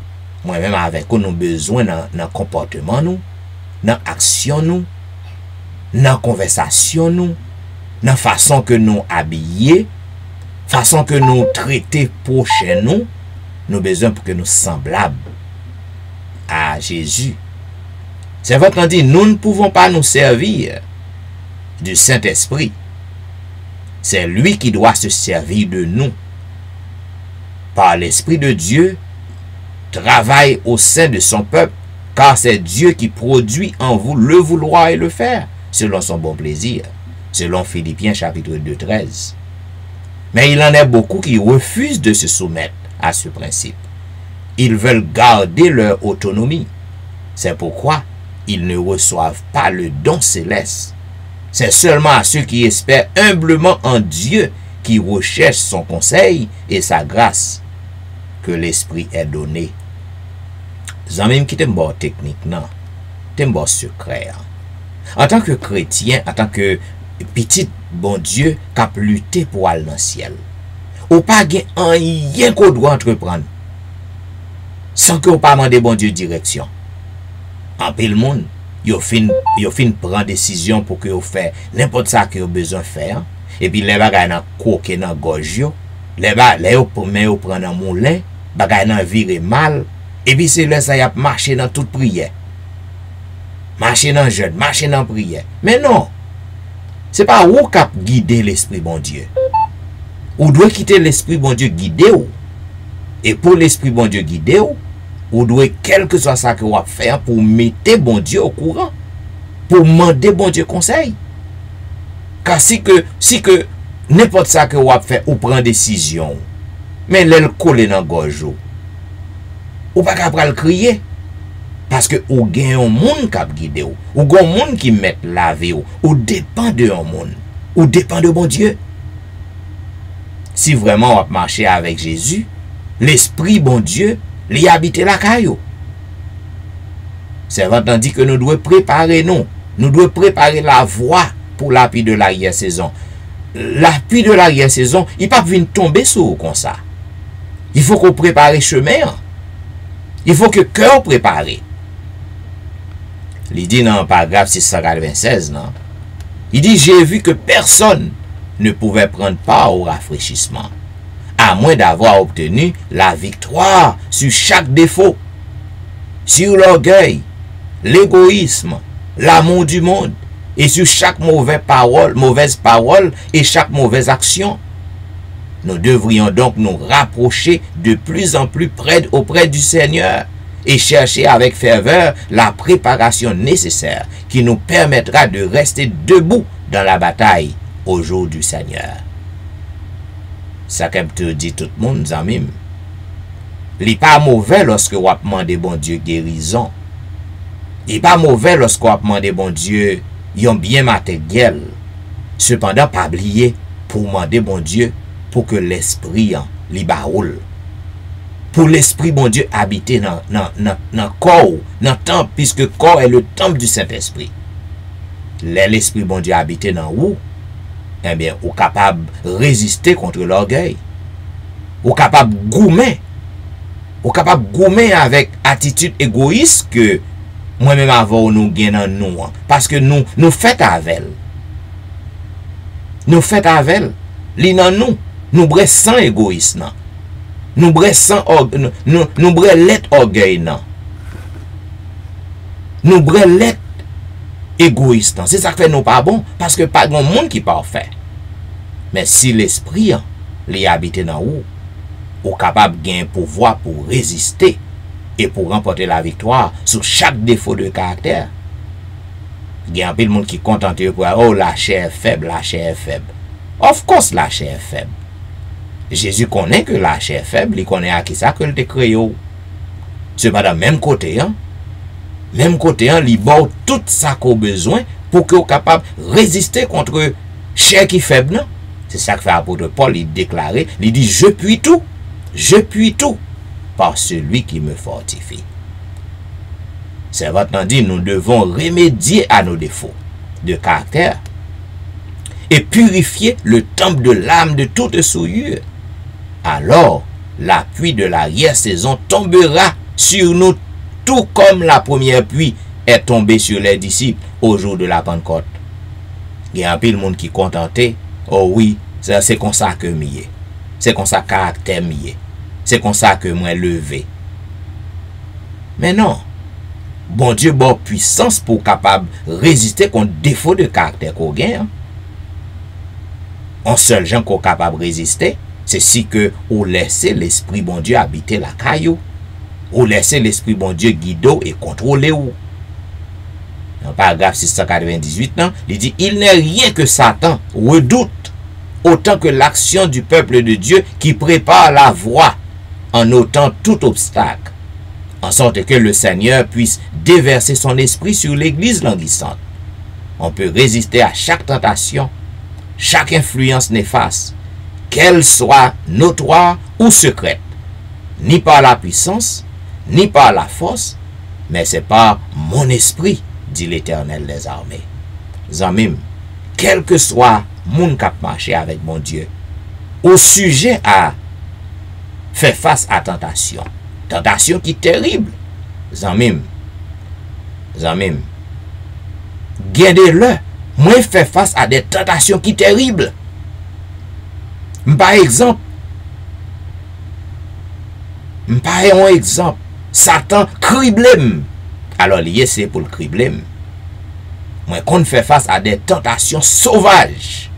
moi-même avec nous besoin dans comportement nous, dans action nous, dans conversation nous, dans façon que nous habiller, façon que nous traiter prochain nous besoin pour que nous semblables à Jésus. C'est vrai qu'on dit, nous ne pouvons pas nous servir du Saint-Esprit. C'est lui qui doit se servir de nous. Par l'Esprit de Dieu, travaille au sein de son peuple, car c'est Dieu qui produit en vous le vouloir et le faire, selon son bon plaisir, selon Philippiens chapitre 2, 13. Mais il en a beaucoup qui refusent de se soumettre à ce principe. Ils veulent garder leur autonomie. C'est pourquoi ils ne reçoivent pas le don céleste. C'est seulement à ceux qui espèrent humblement en Dieu, qui recherchent son conseil et sa grâce, que l'esprit est donné. Zanmim qui t'aime bon technique, non? T'aime bon secret. En tant que chrétien, en tant que petit bon Dieu, qui a lutté pour aller dans le ciel, ou pas rien qu'on doit entreprendre, sans que vous pas demander bon Dieu direction. En pile monde, yo fin prendre décision pour que vous fait n'importe ça que vous besoin de faire. Et puis les bagages nan koke nan gorge yo, les yo prend nan moulin, bagay nan vire mal, et puis c'est là ça y a marché dans toute prière. Marcher dans jeûne, marcher dans prière. Mais non. C'est pas vous qui guider l'esprit bon Dieu. Vous devez quitter l'esprit bon Dieu guider ou. Et pour l'esprit bon Dieu guider ou, vous devez quel que soit ça que vous faire pour mettre bon Dieu au courant, pour demander bon Dieu conseil. Car si que n'importe ça que vous fait ou prend décision, mais l'elle colle dans gorge ou pas capable le crier parce que ou gagne un monde qui guide ou gon monde qui met laver ou dépend de un monde ou dépend de bon Dieu. Si vraiment on marcher avec Jésus, l'esprit bon Dieu li habite la caillou. C'est tandis que nous devons préparer nous devons préparer la voie pour l'appui de l'arrière-saison. L'appui de l'arrière-saison, il pas venir tomber sur vous comme ça. Il faut qu'on prépare le chemin. Il faut que le cœur prépare. Il dit dans le paragraphe 696, non? Il dit, j'ai vu que personne ne pouvait prendre part au rafraîchissement, à moins d'avoir obtenu la victoire sur chaque défaut, sur l'orgueil, l'égoïsme, l'amour du monde, et sur chaque mauvaise parole et chaque mauvaise action. Nous devrions donc nous rapprocher de plus en plus auprès du Seigneur et chercher avec ferveur la préparation nécessaire qui nous permettra de rester debout dans la bataille au jour du Seigneur. Ça que te dit tout le monde, zamim. Il n'est pas mauvais lorsque vous demandez bon Dieu guérison. Il n'est pas mauvais lorsque vous demandez bon Dieu yon bien matériel. Cependant, pas oublier pour demander bon Dieu pour que l'esprit li baoul. Pour l'esprit bon Dieu habiter dans corps, dans temple, puisque corps est le temple du Saint-Esprit. L'esprit bon Dieu habiter dans où? Eh bien, ou capable de résister contre l'orgueil. Ou capable de goumer. Ou capable de goumer avec attitude égoïste que moi-même avant nous gagnons nous. Parce que nous faisons avec elle. Nous faisons avec elle. Li nan nous bre sans égoïsme. Nous bre sans nous bre let orgueil nan. Nous bre let égoïste. C'est ça qui fait nous pas bon. Parce que pas de monde qui parfait. Mais si l'esprit li habite dans vous, ou capable de gagner pouvoir pour résister et pour remporter la victoire sur chaque défaut de caractère. Il y a un peu de monde qui est contenté pour oh la chair est faible, la chair est faible. Of course la chair est faible. Jésus connaît que la chair est faible, il connaît à qui ça que le te créé. C'est pas dans le même côté, il bat tout ça qu'on a besoin pour que vous capable de résister contre chair qui est faible. Non? C'est ça que fait l'apôtre Paul, il déclare, il dit je puis tout par celui qui me fortifie. C'est votre dit, nous devons remédier à nos défauts de caractère et purifier le temple de l'âme de toute souillure. Alors, l'appui de l'arrière-saison tombera sur nous, tout comme la première pluie est tombée sur les disciples au jour de la Pentecôte. Il y a un peu de monde qui est contenté. Oh oui, c'est comme ça que mieux. C'est comme ça que caractère mieux. C'est comme ça que moi levé. Mais non. Bon Dieu bon puissance pour capable résister contre défaut de caractère qu'on gagne. Un seul gens qu'on capable résister, c'est si que ou laisser l'esprit bon Dieu habiter la caillou, ou laisser l'esprit bon Dieu guider et contrôler ou. Dans le paragraphe 698, il dit il n'est rien que Satan redoute autant que l'action du peuple de Dieu qui prépare la voie en ôtant tout obstacle, en sorte que le Seigneur puisse déverser son esprit sur l'Église languissante. On peut résister à chaque tentation, chaque influence néfaste, qu'elle soit notoire ou secrète, ni par la puissance, ni par la force, mais c'est par mon esprit, dit l'Éternel des armées. Zamim, quel que soit mon cap marché avec mon Dieu, au sujet à faire face à tentation, tentation qui est terrible, Zamim, gardez-le, moi faire face à des tentations qui sont terribles. Par exemple, Satan crible. Alors, lié c'est pour le cribler. Moi, qu'on fait face à des tentations sauvages.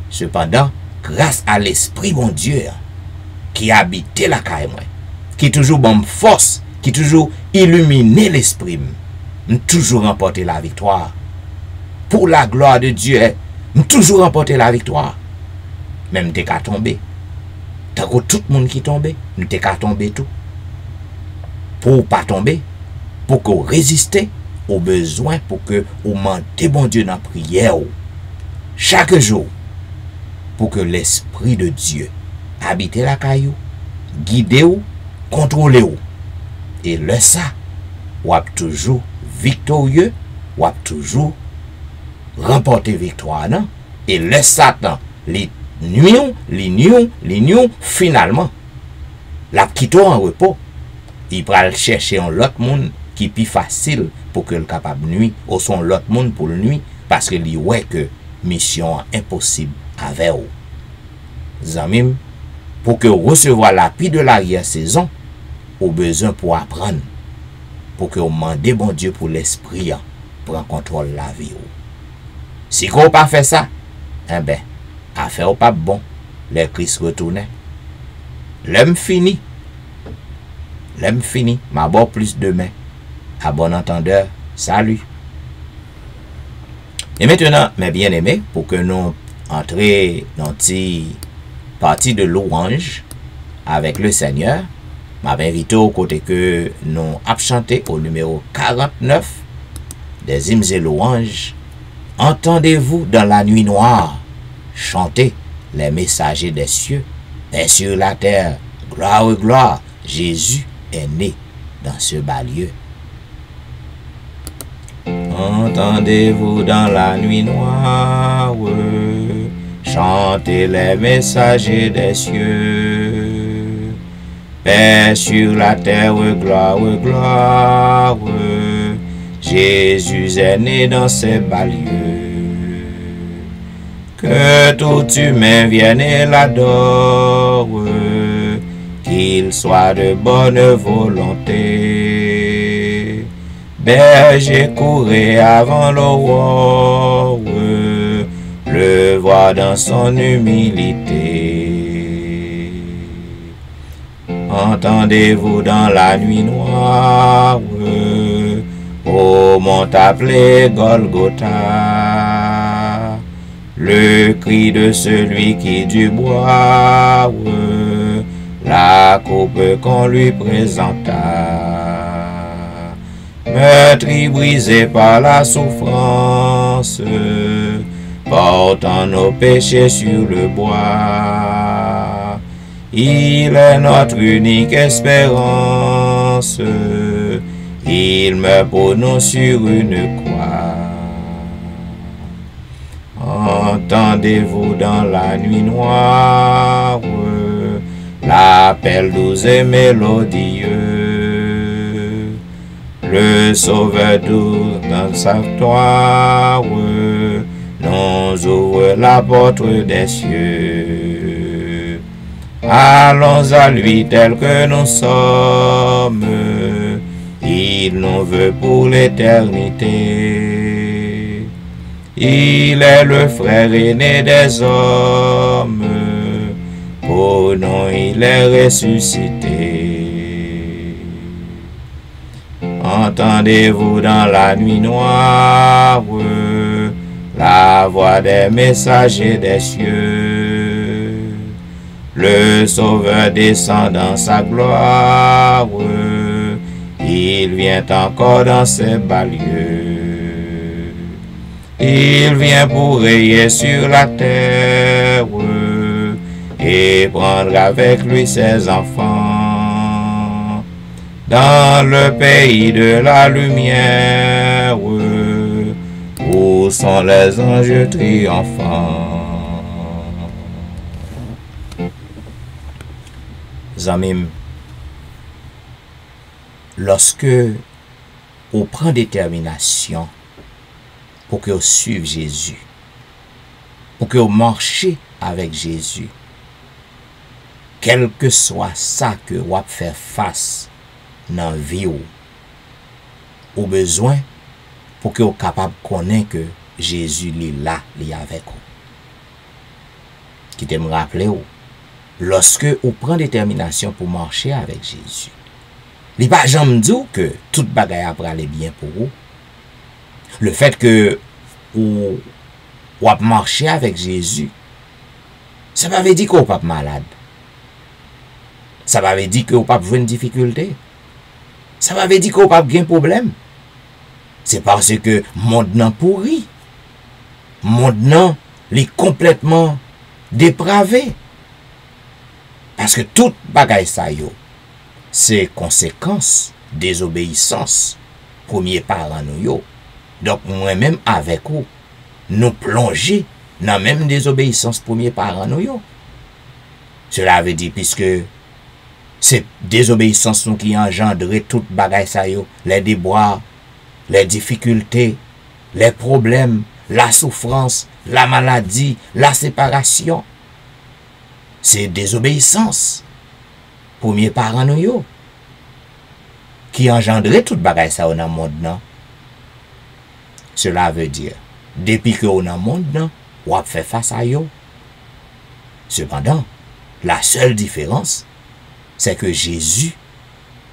Cependant, grâce à l'Esprit, mon Dieu, qui habite la caille, qui toujours bonne force, qui toujours illumine l'esprit, toujours remporter la victoire. Pour la gloire de Dieu, toujours remporter la victoire. Même t'es qu'à tomber. Tant que tout le monde qui tombe, t'es qu'à tomber tout. Pour pas tomber, pour que résister aux besoins, pour que vous mentez bon Dieu dans la prière chaque jour, pour que l'Esprit de Dieu habite la caillou, guide ou, contrôle ou. Et le ça, ou a toujours victorieux, ou a toujours remporté victoire, non? Et le Satan, les nuits, finalement, la quitte en repos. Il va chercher un autre monde qui est plus facile pour que le capable nuit, ou son l'autre monde pour le nuit, parce que il ouais que mission impossible avec vous. Zamim, pour que recevoir l'appui de l'arrière-saison, au besoin pour apprendre, pour que vous demandez bon Dieu pour l'esprit, prendre contrôle de la vie. Si vous pas fait ça, eh bien, affaire pas bon, les Christ retourne. L'homme fini, ma bon plus demain. À bon entendeur, salut. Et maintenant, mes bien-aimés, pour que nous entrions dans une partie de louange avec le Seigneur, m'avait invité au côté que nous avons chanté au numéro 49 des hymnes et louanges. Entendez-vous dans la nuit noire chanter les messagers des cieux, paix sur la terre, gloire, gloire, Jésus est né dans ce bas lieu. Entendez-vous dans la nuit noire chanter les messagers des cieux, paix sur la terre, gloire, gloire, Jésus est né dans ce bas lieu. Que tout humain vienne et l'adore, qu'il soit de bonne volonté. Berger courait avant l'aurore, le voir dans son humilité. Entendez-vous dans la nuit noire, au mont appelé Golgotha, le cri de celui qui du bois, la coupe qu'on lui présenta. Meurtri, brisé par la souffrance, portant nos péchés sur le bois. Il est notre unique espérance, il meurt pour nous sur une croix. Entendez-vous dans la nuit noire l'appel doux et mélodieux, le Sauveur doux dans sa gloire nous ouvre la porte des cieux. Allons à lui tel que nous sommes, il nous veut pour l'éternité. Il est le frère aîné des hommes, pour nous il est ressuscité. Entendez-vous dans la nuit noire la voix des messagers des cieux. Le Sauveur descend dans sa gloire, il vient encore dans ses bas lieux. Il vient pour rayer sur la terre et prendre avec lui ses enfants dans le pays de la lumière où sont les anges triomphants. Zamim, lorsque on prend détermination pour que vous suivez Jésus, pour que vous marchez avec Jésus, quel que soit ça que vous faire face dans la vie, au besoin pour que vous soyez capable de connaître que Jésus est là, il est avec vous. Qui te me rappeler, lorsque vous prenez détermination pour marcher avec Jésus, il n'est pas jamais dit que toute bagaille après aller bien pour vous. Le fait que vous marchez avec Jésus, ça ne veut pas dire que vous n'êtes pas malade. Ça ne veut pas dire que vous n'avez pas besoin de difficultés. Ça ne veut dire que vous n'avez pas de problème. C'est parce que le monde n'est pourri. Le monde est complètement dépravé. Parce que toute bagaille ça yo, c'est conséquence désobéissance premier parent nous yo. Donc moi-même avec vous, nous plonger dans même désobéissance premier parent nous yo. Cela veut dire puisque c'est désobéissance qui engendre toute bagaille ça yo, les déboires, les difficultés, les problèmes, la souffrance, la maladie, la séparation. C'est désobéissance premier parent nous yo qui engendre toute bagaille ça dans le monde non. Cela veut dire depuis que on dans le monde non, on fait face à yo. Cependant, la seule différence c'est que Jésus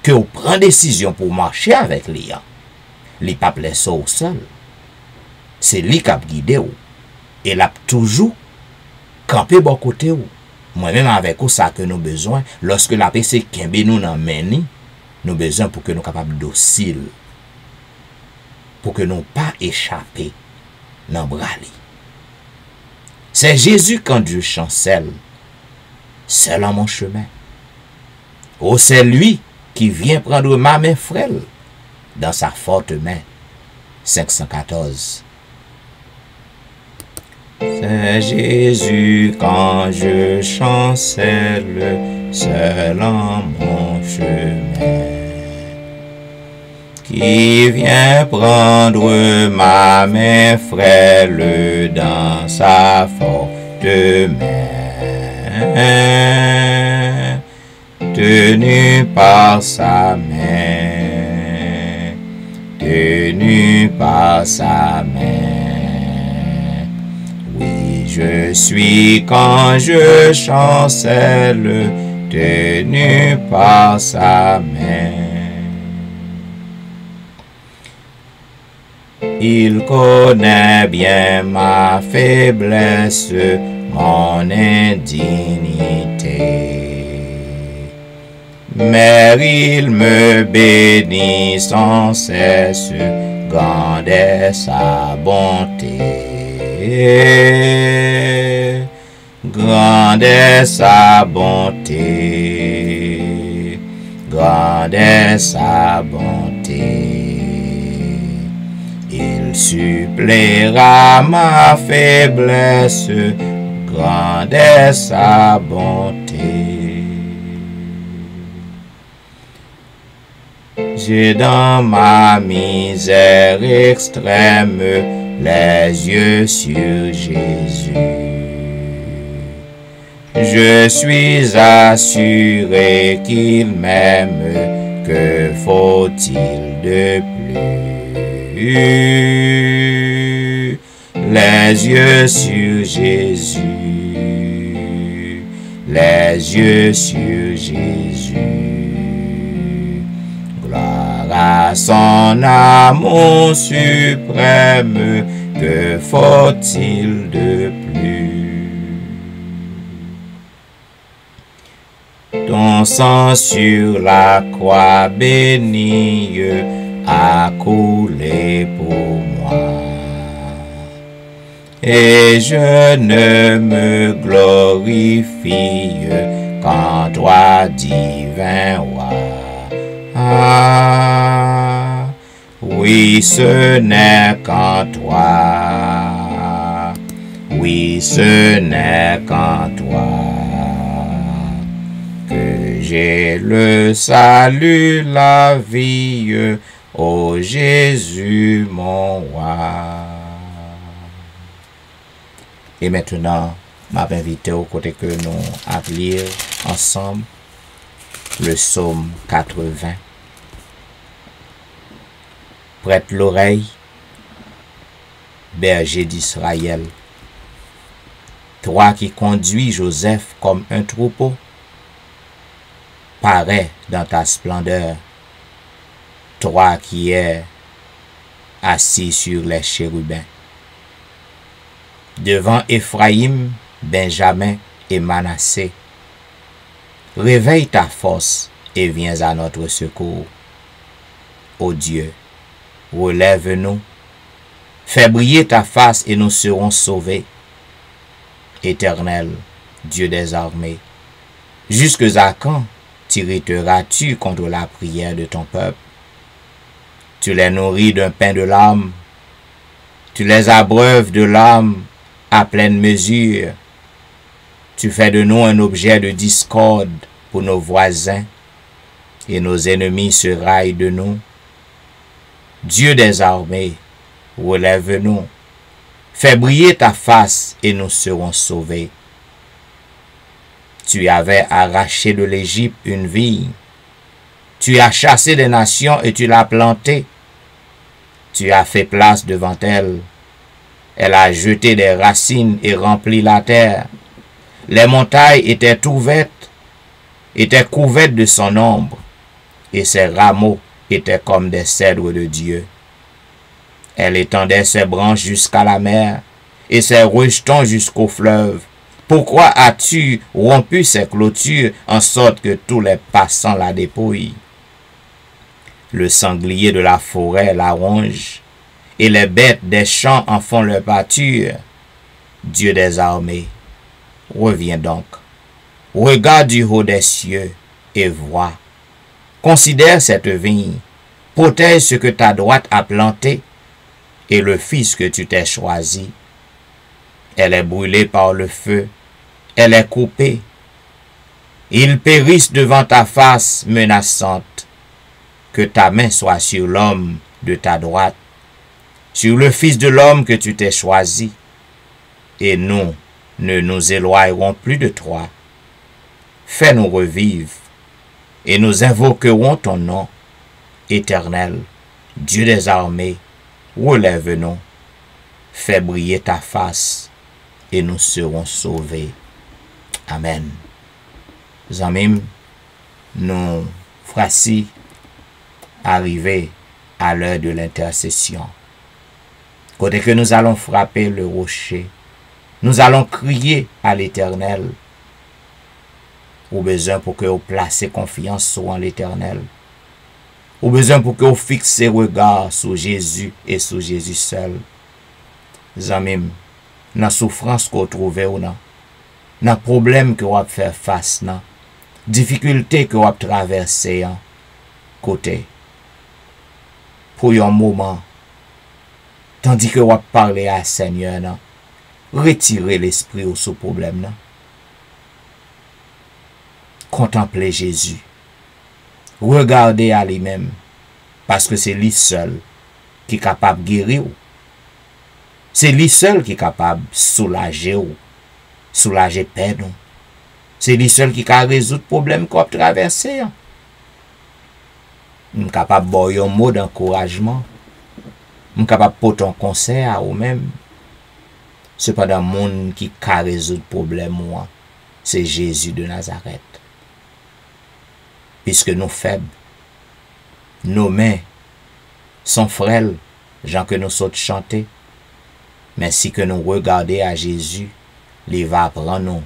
que on prend décision pour marcher avec lui, il pas laissé au seul. C'est lui qui a guidé ou et l'a toujours campé bon côté ou. Moi-même avec vous ça que nous besoin lorsque la PC kembe nous nan meni, nous besoin pour que nous capables docile. Pour que nous pas échapper dans bras li. C'est Jésus quand Dieu chancelle. Seul en mon chemin. Oh, c'est lui qui vient prendre ma main frêle dans sa forte main. 514. C'est Jésus quand je chancelle, seul en mon chemin, qui vient prendre ma main frêle dans sa forte main, tenu par sa main, tenu par sa main. Oui, je suis quand je chancelle, tenu par sa main. Il connaît bien ma faiblesse, mon indignité, mais il me bénit sans cesse, grande est sa bonté. Grande est sa bonté, grande est sa bonté. Il suppléera ma faiblesse, grande est sa bonté. J'ai dans ma misère extrême les yeux sur Jésus. Je suis assuré qu'il m'aime, que faut-il de plus? Les yeux sur Jésus, les yeux sur Jésus. Gloire à son amour suprême Que faut-il de plus? Ton sang sur la croix bénie a coulé pour moi. Et je ne me glorifie qu'en toi, divin roi. Ah, oui, ce n'est qu'en toi. Oui, ce n'est qu'en toi que j'ai le salut, la vie, ô Jésus mon roi. Et maintenant, m'a invité au côté que nous appelions ensemble le psaume 80. Prête l'oreille, berger d'Israël. Toi qui conduis Joseph comme un troupeau, parais dans ta splendeur. Toi qui es assis sur les chérubins. Devant Éphraïm, Benjamin et Manassé, réveille ta force et viens à notre secours. Ô Dieu, relève-nous, fais briller ta face et nous serons sauvés. Éternel, Dieu des armées, jusque à quand t'irriteras-tu contre la prière de ton peuple? Tu les nourris d'un pain de l'âme, tu les abreuves de l'âme à pleine mesure. Tu fais de nous un objet de discorde pour nos voisins, et nos ennemis se raillent de nous. Dieu des armées, relève-nous, fais briller ta face et nous serons sauvés. Tu avais arraché de l'Égypte une vigne, tu as chassé des nations et tu l'as plantée. Tu as fait place devant elle. Elle a jeté des racines et rempli la terre. Les montagnes étaient ouvertes, étaient couvertes de son ombre, et ses rameaux étaient comme des cèdres de Dieu. Elle étendait ses branches jusqu'à la mer, et ses rejetons jusqu'au fleuve. Pourquoi as-tu rompu ses clôtures, en sorte que tous les passants la dépouillent? Le sanglier de la forêt la ronge, et les bêtes des champs en font leur pâture. Dieu des armées, reviens donc. Regarde du haut des cieux et vois. Considère cette vigne, protège ce que ta droite a planté et le fils que tu t'es choisi. Elle est brûlée par le feu, elle est coupée. Ils périssent devant ta face menaçante. Que ta main soit sur l'homme de ta droite, sur le Fils de l'homme que tu t'es choisi, et nous ne nous éloignerons plus de toi. Fais-nous revivre, et nous invoquerons ton nom, Éternel, Dieu des armées, relève-nous, fais briller ta face, et nous serons sauvés. Amen. Zamim, nous voici arrivés à l'heure de l'intercession. Côté que nous allons frapper le rocher, nous allons crier à l'Éternel. Ou besoin pour que vous placez confiance en l'Éternel. Ou besoin pour que vous fixez regard sur Jésus et sur Jésus seul. Zamim, dans la souffrance que vous trouvez ou non, dans le problème que vous avez fait face, dans difficulté que vous avez traversé, côté. Pour un moment, tandis que vous parlez à Seigneur, non? Retirez l'esprit au ce problème. Non? Contemplez Jésus. Regardez à lui-même. Parce que c'est lui seul qui est capable de guérir. C'est lui seul qui est capable de soulager. Soulager peine. C'est lui seul qui peut résoudre le problème qu'on a traversé. Je suis capable de boire un mot d'encouragement. Je suis capable de porter un conseil à vous-même. Cependant, le monde qui peut résoudre le problème, c'est Jésus de Nazareth. Puisque nous faibles, nos mains sont frêles, gens que nous sommes chanter. Mais si que nous regardons à Jésus, il va prendre nous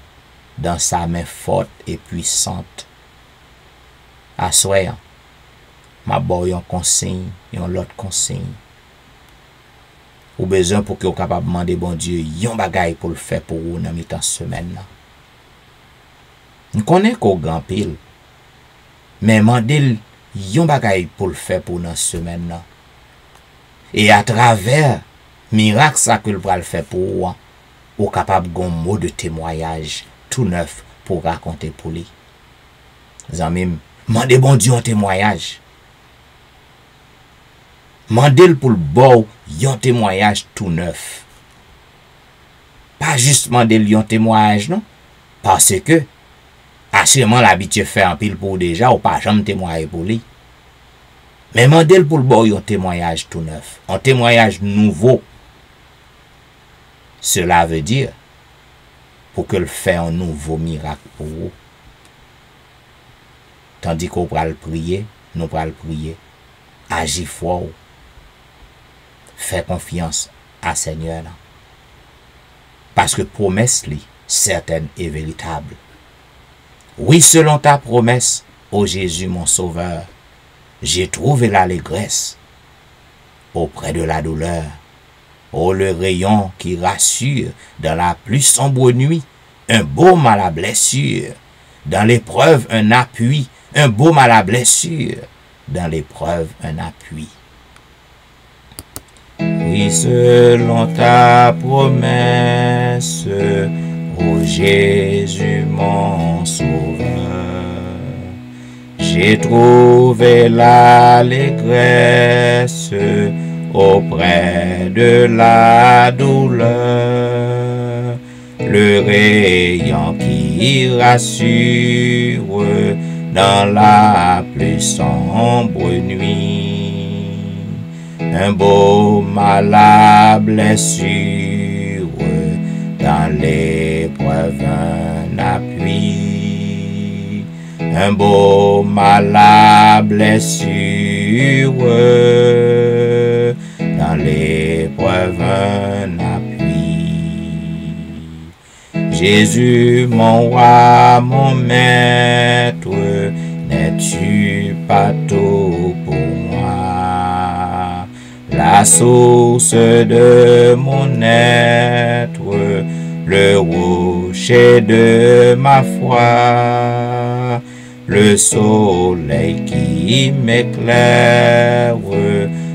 dans sa main forte et puissante. À soir, ma boy un conseil, et l'autre conseil. Ou besoin pour que vous capable de demander bon Dieu, yon bagay pour le faire pour vous dans mi-temps semaine là. Nous connaissons qu'on grand pile. Mais mandel yon bagay pour le faire pour dans semaine là. Et à travers miracle ça que le va le faire pour vous, ou capable gon mot de témoignage tout neuf pour raconter pour lui. Zanmim, mandez bon Dieu un témoignage. Mandel pour le bon yon témoignage tout neuf. Pas juste mandel yon témoignage non, parce que assurément l'habitude fait un pile pour déjà ou pas jamais témoigner pour lui. Mais mandel pour le bon yon témoignage tout neuf, un témoignage nouveau. Cela veut dire pour que le fait un nouveau miracle pour vous. Tandis qu'on va le prier, nous va le prier. Agis fort. Fais confiance à Seigneur. Parce que promesse li, certaine et véritable. Oui, selon ta promesse, ô Jésus mon sauveur, j'ai trouvé l'allégresse auprès de la douleur. Oh, le rayon qui rassure dans la plus sombre nuit, un baume à la blessure. Dans l'épreuve, un appui, un baume à la blessure. Dans l'épreuve, un appui. Oui, selon ta promesse, ô Jésus mon sauveur, j'ai trouvé l'allégresse auprès de la douleur, le rayon qui rassure dans la plus sombre nuit. Un baume à la blessure, dans l'épreuve un appui. Un baume à la blessure, dans l'épreuve un appui. Jésus mon roi, mon maître, n'es-tu pas tout pour moi? La source de mon être, le rocher de ma foi, le soleil qui m'éclaire,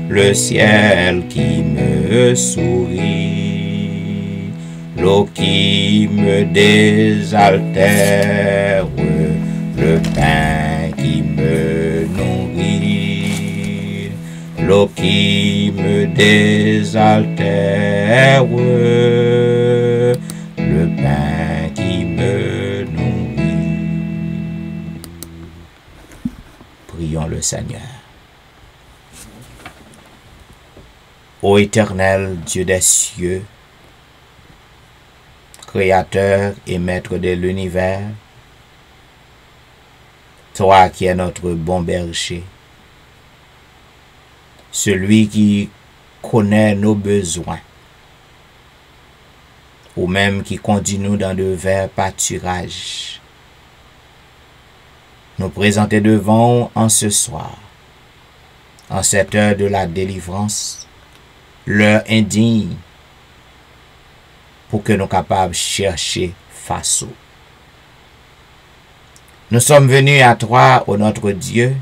le ciel qui me sourit, l'eau qui me désaltère, le pain qui me nourrit, l'eau qui me désaltère, le pain qui me nourrit. Prions le Seigneur. Ô Éternel Dieu des cieux, Créateur et Maître de l'univers, toi qui es notre bon berger, celui qui connaît nos besoins, ou même qui conduit nous dans de verts pâturages, nous présenter devant en ce soir, en cette heure de la délivrance, l'heure indigne, pour que nous soyons capables de chercher face au. Nous sommes venus à toi, ô notre Dieu,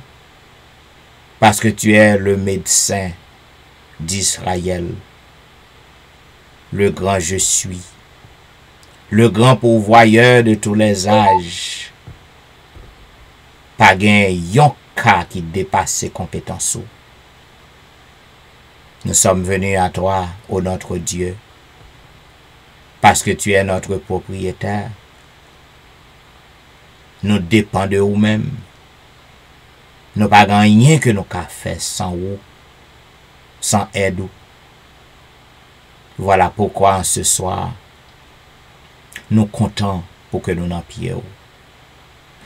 parce que tu es le médecin d'Israël, le grand je suis, le grand pourvoyeur de tous les âges. Pas gain yon cas qui dépasse ses compétences. Nous sommes venus à toi, ô notre Dieu, parce que tu es notre propriétaire. Nous dépendons de nous-mêmes. Nous n'avons pas rien que nous avons fait sans vous, sans aide. Voilà pourquoi en ce soir, nous comptons pour que nous n'en pieds.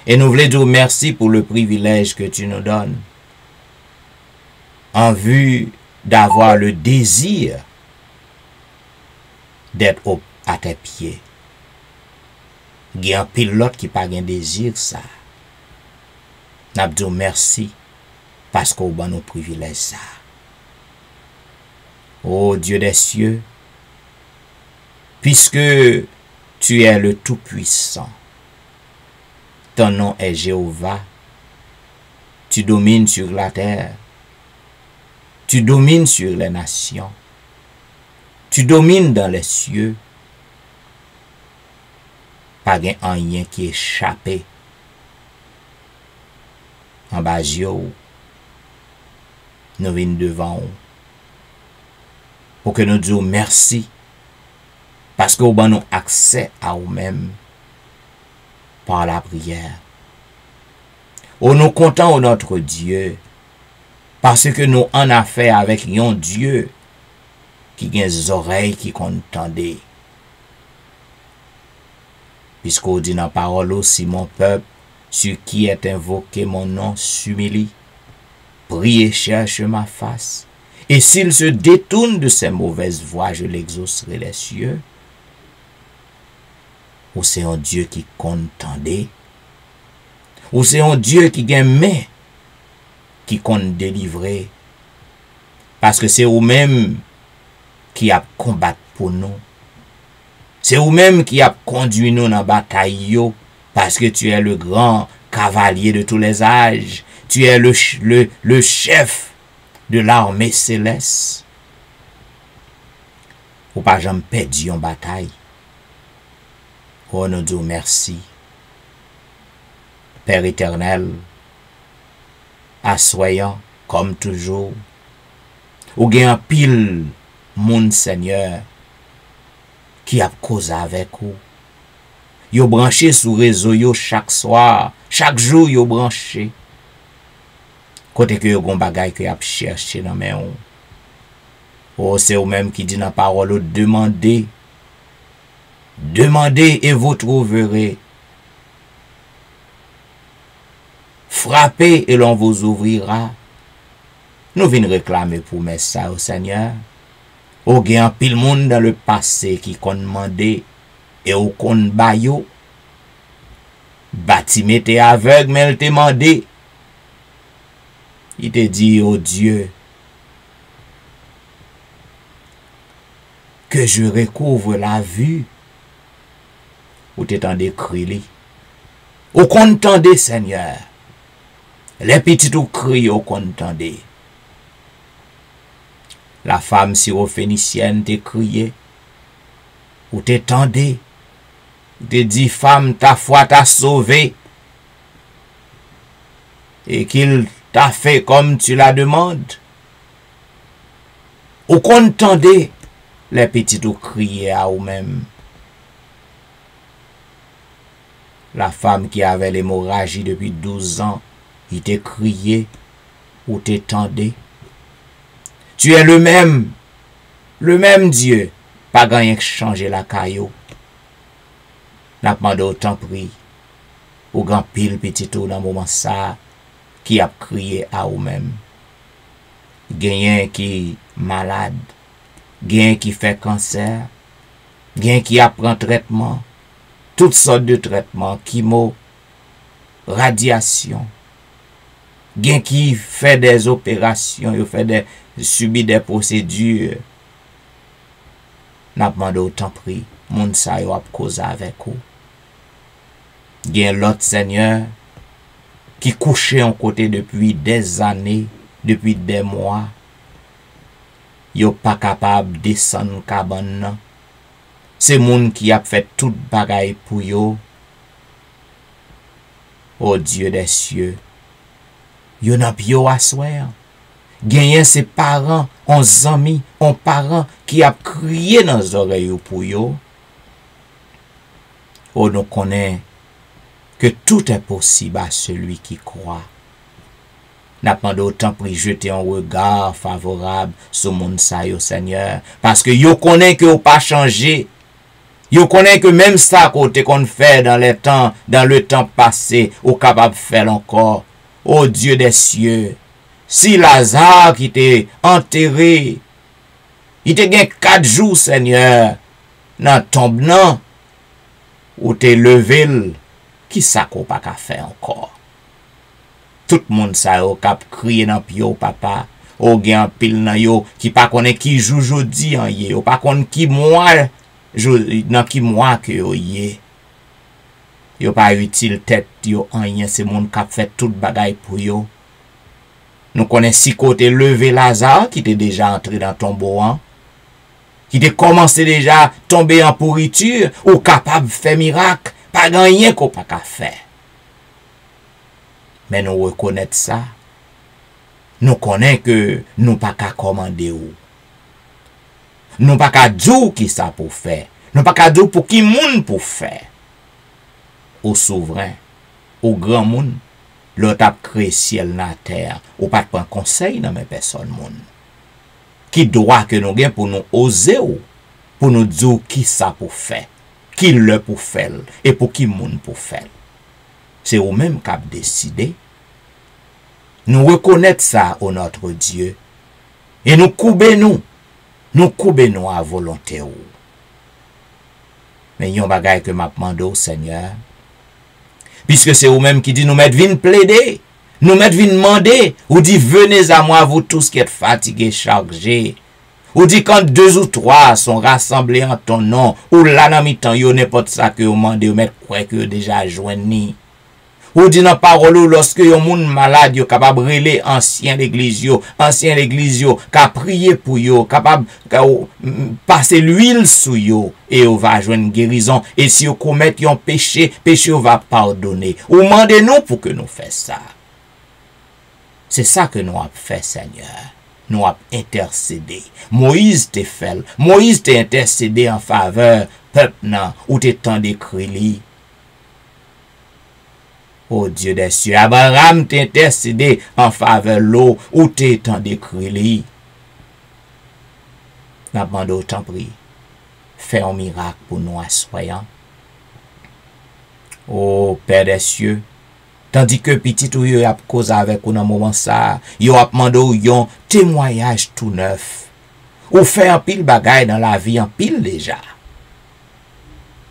Et nous voulons dire merci pour le privilège que tu nous donnes, en vue d'avoir le désir d'être à tes pieds. Il y a un pilote qui pas un désir ça. N'a dit merci parce qu'on a nos privilèges ça. Ô Dieu des cieux, puisque tu es le Tout-Puissant, ton nom est Jéhovah, tu domines sur la terre, tu domines sur les nations, tu domines dans les cieux, pas un rien qui échappé en bas nous venons devant vous pour que nous disions merci parce que vous avez accès à vous-même par la prière. Nous comptons notre Dieu parce que nous en affaire avec un Dieu qui a des oreilles qui entendent. Puisqu'on dit dans la parole aussi, mon peuple, sur qui est invoqué mon nom, s'humilie, prie et cherche ma face. Et s'il se détourne de ses mauvaises voies, je l'exaucerai les cieux. Ou c'est un Dieu qui contendait. Ou c'est un Dieu qui gagne main, qui compte délivrer. Parce que c'est vous-même qui a combattu pour nous. C'est vous-même qui a conduit nous dans la bataille, parce que tu es le grand cavalier de tous les âges. Tu es le chef de l'armée céleste. Ou pas jamais perdu en bataille. Oh, nous disons merci. Père éternel, assoyant comme toujours, ou gagne un pile, mon Seigneur, qui a causé avec vous. Yo branché sous réseau yo chaque soir, chaque jour yo branché. Côté que yo gon bagay que y a cherché dans mes on. Oh, c'est ou même qui dit dans la parole, demandez. Demandez et vous trouverez. Frappez et l'on vous ouvrira. Nous venons réclamer pour mettre ça au Seigneur. Ou gen pile monde dans le passé qui kon demandé et ou kon bayo. Bâtiment était aveugle mais il te demandé. Il te dit, oh Dieu, que je recouvre la vue. Ou t'étendez crier. Ou contendez, Seigneur. Les petits ou crient au contendez. La femme syrophénicienne te crié. Ou t'étendez. Te dit, femme, ta foi t'a sauvé. Et qu'il t'a fait comme tu la demandes. Ou contendez. Les petits ou crier à vous-même. La femme qui avait l'hémorragie depuis 12 ans, il t'a crié ou t'étendait. Tu es le même Dieu, pas gagné que changer la caillou. N'a demandé autant pris, ou grand pile petit tout dans le moment ça, qui a crié à vous-même. Gagné qui malade, gagné qui fait cancer, gagné qui apprend traitement. Toutes sortes de traitements, chimo, radiation. Gen qui fait des opérations, subit des procédures. N'a demandé autant prix, moun sa yo ap cause avec vous. Gen l'autre Seigneur qui couché en côté depuis des années, depuis des mois. Yo pas capable descendre cabane nan. C'est moun qui a fait tout bagaille pour yo. Oh Dieu des cieux. Yo n'a pio assoir. Gagné ses parents, on amis, on parents qui a crié dans les oreilles pour yo. Oh, nous connaissons que tout est possible à celui qui croit. N'a pas d'autant pour jeter un regard favorable sur mon sa yo Seigneur. Parce que yo connaît que yo pas changé. Yo connaît que même ça côté qu'on fait dans le temps passé, ou capable de faire encore. Oh Dieu des cieux, si Lazare qui était enterré, il était gagné 4 jours, Seigneur, nan tombe nan, ou te level, qui ça qu'on pas qu'à faire encore? Tout le monde ça yo k'ap crier dans pied papa, ou gen pile nan yo qui pas connaît qui joue jodi an ye, ou pas connaît qui mois dans qui mois que yo ye. Yo pas utile tête yo an rien, c'est monde k'ap fait tout bagay pour yo. Nous connaissons si côté levé Lazare qui était déjà entré dans tombeau an, qui était commencé déjà tomber en pourriture, ou capable de faire miracle, pas rien qu'on pas qu'à faire. Mais nous reconnaissons ça. Nous connaissons que nous pas qu'à commander ou. Nous pas qu'à dire qui ça pour faire. Nous pas qu'à dire pour qui moun pour faire. Au souverain, au grand monde, l'autre a créé ciel na terre, ou pas de prendre conseil dans mes personnes moun. Qui doit que nous gain pour nous oser ou, pour nous dire qui ça pour faire, qui le pour faire et pour qui moun pour faire. C'est ou même qui a décidé. Nous reconnaître ça au notre Dieu et nous couper nous à volonté ou. Mais yon bagay que m'a demandé au Seigneur, puisque c'est ou même qui dit nous mettre vin plaider, nous mettre vin demander, ou dit venez à moi vous tous qui êtes fatigués, chargés. Ou dit quand 2 ou 3 sont rassemblés en ton nom, ou là dans mi-temps yo n'importe ça que vous demandez, ou mettre quoi que déjà joigni. Ou dit dans parole lorsque yon moun malade yo capable relé ancien l'église yo, ka prier pour yo, capable passer l'huile sous yo et on va joindre guérison et si on commet yon péché on va pardonner. Ou mandez-nous pour que nous fassions ça. C'est ça que nous avons fait, Seigneur. Nous avons intercédé. Moïse te fait. Moïse t'a intercédé en faveur peuple nan ou te tant d'écrit li. Oh Dieu des cieux, Abraham t'a intercédé en faveur l'eau ou te tant d'écrit li. N'a demandé autant pris. Fais un miracle pour nous assoyants. Oh Père des cieux, tandis que petit ou yo ap cause avec ou dans moment ça, yo ap mando ou yon témoignage tout neuf. Ou fait un pile bagay dans la vie en pile déjà.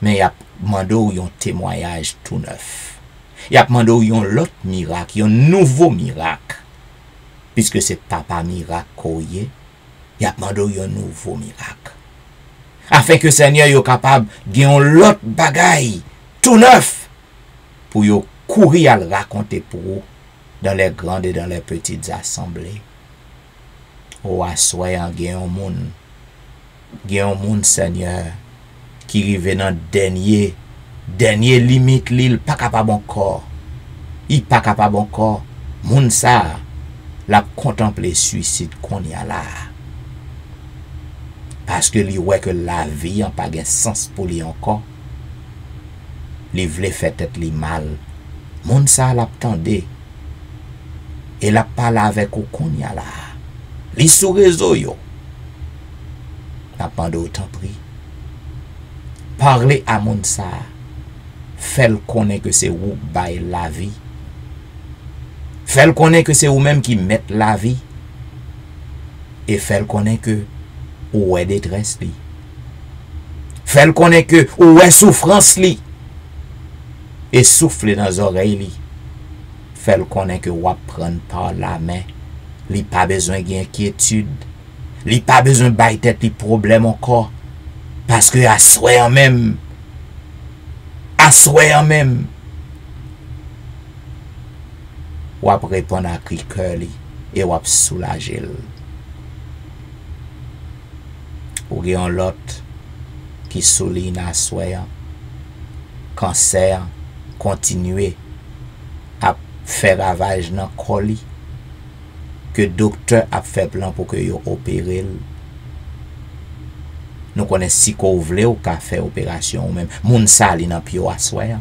Mais y ap mando ou yon témoignage tout neuf. Y ap mando ou yon l'autre miracle, yon nouveau miracle. Puisque c'est papa miracle koye, y ap mando ou yon nouveau miracle. Afin que Seigneur yo capable gen l'autre bagay tout neuf pour yo courir à le raconter pour vous dans les grandes et dans les petites assemblées. Oh, assoyant, gen un monde, Seigneur, qui rive dans dernier limite, l'île, pas capable encore. Il pas capable encore. Moun ça, la contempler suicide qu'on y a là. Parce que lui ouais que la vie n'a pas de sens pour lui encore. Li vle fait tête li mal. Moun sa l'attendait. Et la parle avec ou qu'on y a là. Li sous réseau yo. N'a pas d'autant pris. Parler à moun sa. Fait connaît que c'est ou bail la vie. Fait connaît que c'est ou même qui met la vie. Et fait connaît que ou est détresse li. Fait connaît que ou est souffrance li. Et souffler dans les oreilles li. Fait connaît que ou prendre par la main. Li pas besoin d'inquiétude. Li pas besoin de tête li problème encore. Parce que assoyant même. Ou ap répondre à cri cœur li. Et ou ap soulager li. Ou gen l'autre qui souligne assoyant. Cancer continuer à faire ravage dans coli que docteur a fait plan pour que yo opérer. Nous connaissons si qu'on voulait ou qu'a fait opération ou même moun sa li nan pio assoyant.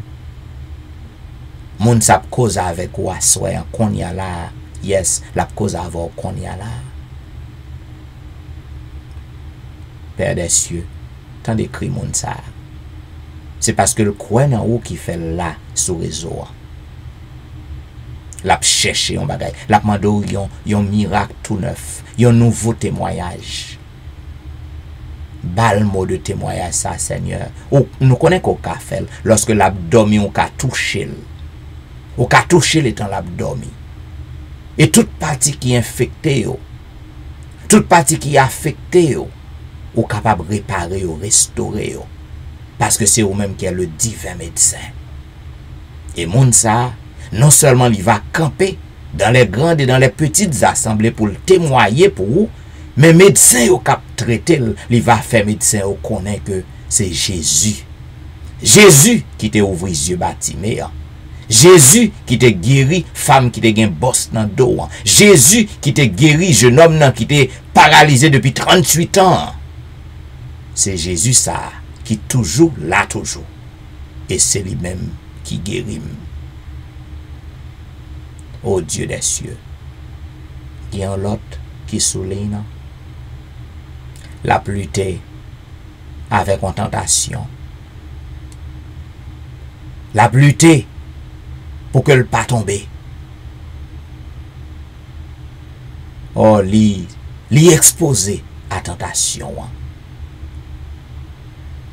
Moun sa cause avec ou assoyant qu'on y a là. Yes, la cause avec qu'on y a là. Père des cieux, tant d'écrit moun sa. C'est parce que le coin en haut qui fait là sous réseau. L'a cherché un bagay, l'a mando yon miracle tout neuf, yon nouveau témoignage. bal mot de témoignage ça, Seigneur. Nous connaissons qu'on a fait lorsque l'abdomen on a touché. On a touché l'étant l'abdomen. Et toute partie qui est infectée, toute partie qui est affectée, on est capable de réparer ou restaurer. Parce que c'est vous-même qui est le divin médecin. Et moun ça, non seulement il va camper dans les grandes et dans les petites assemblées pour le témoigner pour vous, mais médecin au cap traité, il va faire médecin au connaît que c'est Jésus. Jésus qui t'a ouvert les yeux Bartimée. Jésus qui t'a guéri femme qui t'a gen bosse dans dos. Jésus qui t'a guéri jeune homme qui t'a paralysé depuis 38 ans. C'est Jésus ça qui toujours là toujours. Et c'est lui-même qui guérit. Ô Dieu des cieux. Il y a un lot qui souligne la lutter avec une tentation. La lutter pour que le pas tomber. Oh, li exposé à tentation.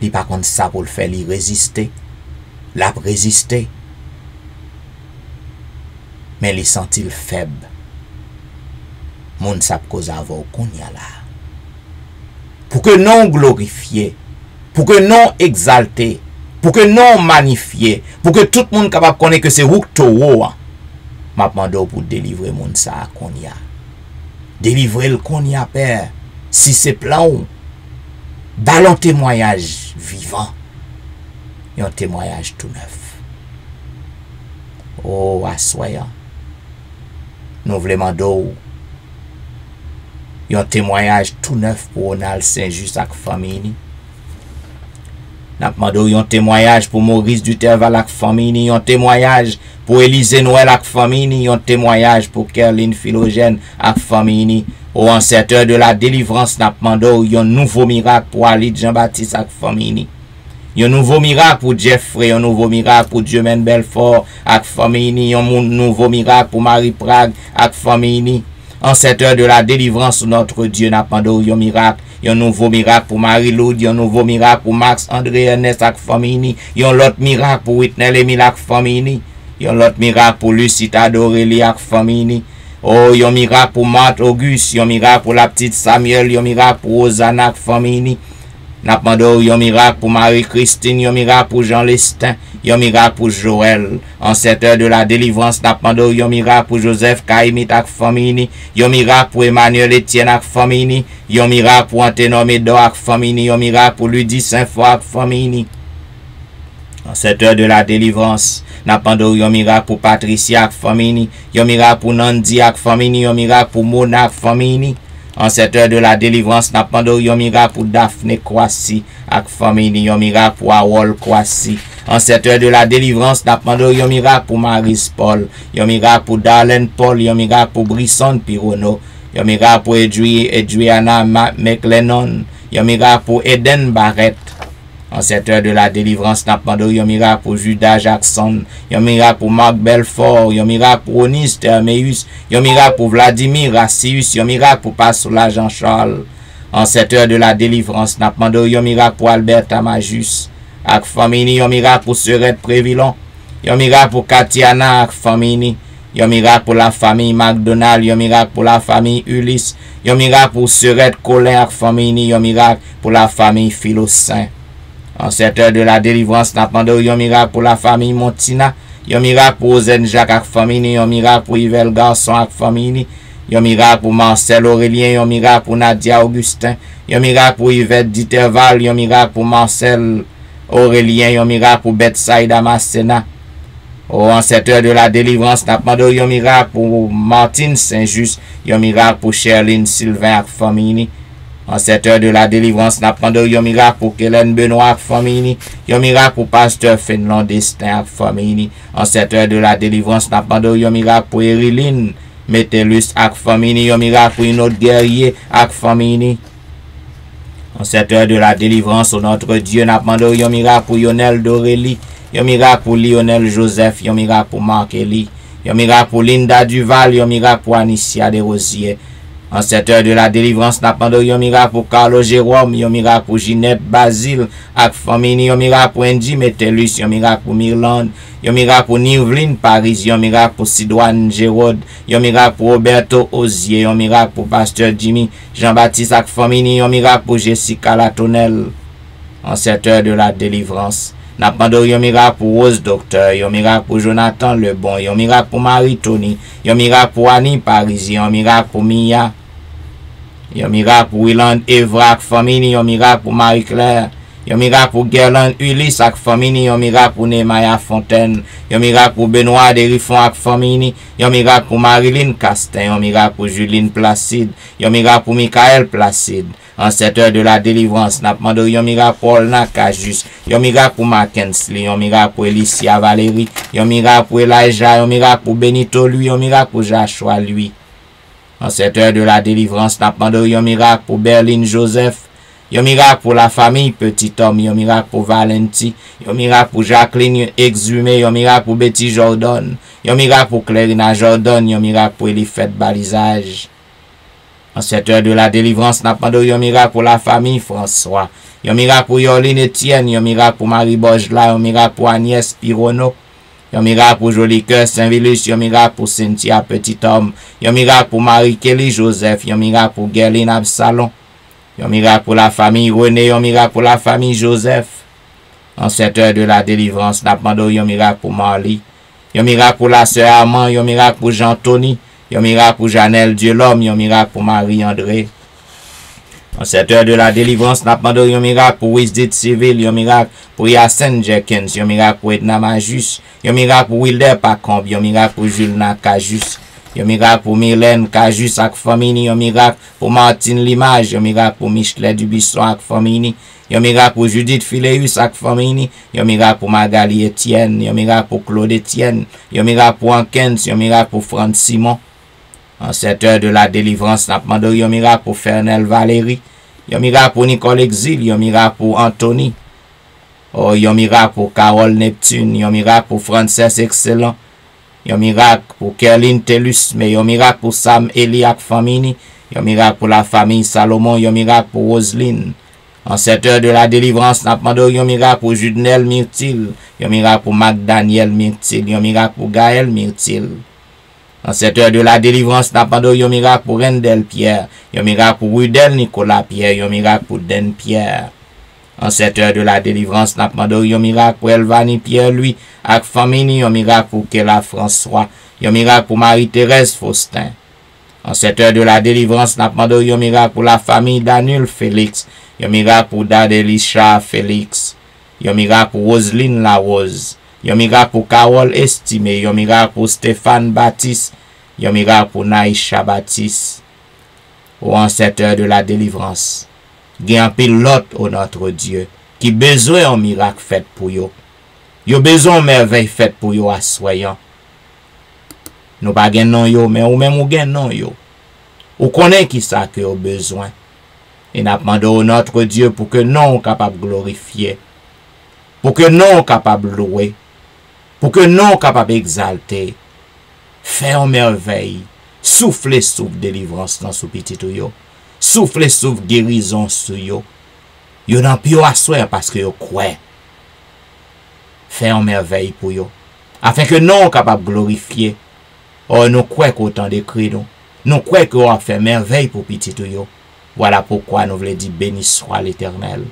Li pas contre ça pour le faire, li résister. La résister. Mais li sentit faible. Moun sap cause avoir qu'on y a là. Pour que non glorifié, pour que non exalté, pour que non magnifié, pour que tout le monde capable connaître que c'est ou to m'a demandé pour délivrer moun ça qu'on y a. Délivrer le qu'on y a père. Si c'est plan ou ballon témoignage vivant. Un témoignage tout neuf. Oh, assoyant. Nous voulons demander un témoignage tout neuf pour Ronald Saint-Just avec famille. Nous demandons un témoignage pour Maurice Duterval avec famille, un témoignage pour Élisée Noël avec famille, un témoignage pour Kerline Philogène avec famille. Au ancêtre de la délivrance, nous demandons un nouveau miracle pour Ali Jean-Baptiste avec famille. Un nouveau miracle pour Jeffrey, un nouveau miracle pour Dieumen Belfort avec famille, un nouveau miracle pour Marie Prague avec famille. En cette heure de la délivrance, notre Dieu n'a pas un miracle. Un nouveau miracle pour Marie-Loud, un nouveau miracle pour Max André Ernest avec famille. Un autre miracle pour Whitney Emile avec famille. Un autre miracle pour Lucita Dorélie avec famille. Oh, un miracle pour Marthe Auguste, un miracle pour la petite Samuel, un miracle pour Rosanna avec famille. N'a pas un miracle pour Marie-Christine, un miracle pour Jean Lestin, un miracle pour Joël. En cette heure de la délivrance, n'a pas un miracle pour Joseph Kaimit avec famille, un miracle pour Emmanuel Etienne avec famille, un miracle pour Anténom Edor avec famille, un miracle pour Ludie Saint-Foy avec famille. En cette heure de la délivrance, n'a pas un miracle pour Patricia avec famille, un miracle pour Nandi avec famille, un miracle pour Mona avec famille. En cette heure de la délivrance, n'a pas un miracle pour Daphné Kwasi avec famille, un miracle pour Awol Kwasi. En cette heure de la délivrance, n'a pas un miracle pour Maris Paul, un miracle pour Darlene Paul, un miracle pour Brisson Pirono, un miracle pour Adriana McLennan, un miracle pour Eden Barrett. En cette heure de la délivrance, n'a pas un miracle pour Judas Jackson, un miracle pour Marc Belfort, un miracle pour Onis Termeus, un miracle pour Vladimir Rassius, un miracle pour Passoula Jean-Charles. En cette heure de la délivrance, n'a pas un miracle pour Albert Tamajus, avec famille, un miracle pour Serette Prévillon, un miracle pour Katiana avec famille, un miracle pour la famille McDonald, un miracle pour la famille Ulysse, un miracle pour Serette Colin avec famille, un miracle pour la famille Philosaint. En cette heure de la délivrance, n'a pas un miracle pour la famille Montina, un miracle pour Ozen Jacques avec famille, un miracle pour Yvel Garçon avec famille, un miracle pour Marcel Aurélien, un miracle pour Nadia Augustin, un miracle pour Yvette Diterval, un miracle pour Marcel Aurélien, un miracle pour Betsaïda Masséna. En cette heure de la délivrance, n'a pas un miracle pour Martine Saint-Just, un miracle pour Sherline Sylvain avec famille. En cette heure de la délivrance, n'a pas un miracle pour Kellen Benoît avec famille, un miracle pour Pasteur Finland Destin avec famille. En cette heure de la délivrance, n'a pas un miracle pour Eriline Metellus avec famille, un miracle pour une autre guerrier avec famille. En cette heure de la délivrance, notre Dieu n'a pas un miracle pour Lionel Dorélie, un miracle pour Lionel Joseph, un miracle pour Marc Elie, un miracle pour Linda Duval, un miracle pour Anicia Desrosiers. En cette heure de la délivrance, n'a pas un miracle pour Carlo Jérôme, un miracle pour Ginette Basile, ak famille, un miracle pour Andy Metellus, un miracle pour Mirland, un miracle pour Nivline Paris, un miracle pour Sidoine Gérard, un miracle pour Roberto Ozier, un miracle pour Pasteur Jimmy, Jean-Baptiste ak famille, un miracle pour Jessica Latonel. En cette heure de la délivrance, n'a pas un miracle pour Rose Docteur, un miracle pour Jonathan Lebon, un miracle pour Marie Tony, un miracle pour Annie Paris, un miracle pour Mia. Yon miracle pour Willand Evra ak famille, yon miracle pour Marie-Claire, yon miracle pour Gerland Ulysse ak famille, yon miracle pour Nemaya Fontaine, yon miracle pour Benoît Derifon ak famille, yon miracle pour Marilyn Castin, yon miracle pour Juline Placide, yon miracle pour Michael Placide. En cette heure de la délivrance, n'a demandé yon miracle pour Olna Kajus, yon miracle pour Mackensley, yon miracle pour Elicia Valérie, yon miracle pour Elijah, yon miracle pour Benito lui, yon miracle pour Joshua lui. En cette heure de la délivrance, n'a demandé un miracle pour Berlin Joseph, un miracle pour la famille Petit Homme, un miracle pour Valenti, un miracle pour Jacqueline Exhumé, un miracle pour Betty Jordan, un miracle pour Clarina Jordan, un miracle pour Elifet Balisage. En cette heure de la délivrance, n'a demandé un miracle pour la famille François, un miracle pour Yoline Etienne, un miracle pour Marie Bojla, un miracle pour Agnès Pirono. Yon miracle pour Joli Cœur Saint-Vilus, yon miracle pour Cynthia Petit Homme, yon miracle pour Marie-Kelly Joseph, yon miracle pour Gerline Absalon, yon miracle pour la famille René, yon miracle pour la famille Joseph. En cette heure de la délivrance, n'a demandé yon miracle pour Marley, yon miracle pour la sœur Armand, yon miracle pour Jean-Tony, yon miracle pour Janelle Dieu l'homme, yon miracle pour Marie-André. En cette heure de la délivrance, n'a demandé un miracle pour Wisdit Civil, un miracle pour Yacine Jenkins, un miracle pour Edna Majus, un miracle pour Wilder Pacombe, un miracle pour Julna Cajus, un miracle pour Mylène Cajus ak famille, un miracle pour Martine Limage, un miracle pour Michelet Dubisson ak famille, un miracle pour Judith Phileus ak famille, un miracle pour Magali Etienne, un miracle pour Claude Etienne, un miracle pour Ankens, un miracle pour Franck Simon. En cette heure de la délivrance, n'a demandé un miracle pour Fernel Valérie, un miracle pour Nicole Exil, un miracle pour Anthony, un miracle pour Carole Neptune, un miracle pour Frances Excellent, un miracle pour Kerline Tellus, mais un miracle pour Sam Eliak famille, un miracle pour la famille Salomon, un miracle pour Roselyne. En cette heure de la délivrance, n'a demandé un miracle pour Judnel Myrtil, un miracle pour Magdaniel Myrtil, un miracle pour Gaël Myrtil. En cette heure de la délivrance, n'a pas un miracle pour Rendel Pierre, un miracle pour Rudel Nicolas Pierre, un miracle pour Den Pierre. En cette heure de la délivrance, n'a pas un miracle pour Elvani Pierre lui, avec famille, un miracle pour Kela François, un miracle pour Marie-Thérèse Faustin. En cette heure de la délivrance, n'a pas un miracle pour la famille Daniel Félix, un miracle pour Dadelisha Félix, un miracle pour Roselyne Larose. Yon miracle pour Carole Estimé, yon miracle pour Stéphane Baptiste, yon miracle pour Naïcha Baptiste. En cette heure de la délivrance, gen un pilote au notre Dieu qui besoin un miracle fait pour yo. Yo besoin une merveille fait pour yo assoyant. Nous pas gen non yo, mais ou même ou gen non yo. Ou connaît qui ça que yo besoin. Et n'a demandé au notre Dieu pour que non capable glorifier. Pour que non capable louer. Pour que non capable exalter, faire merveille, souffler souffle délivrance dans ce petit yo, souffler souffle guérison sur yo, yo n'en pio assoir parce que yo croit, faire merveille pour yo, afin que non capable glorifier, oh nous croit qu'autant d'écrit nous croit qu'on a fait merveille pour petit yo, voilà pourquoi nous voulons dire béni soit l'Éternel,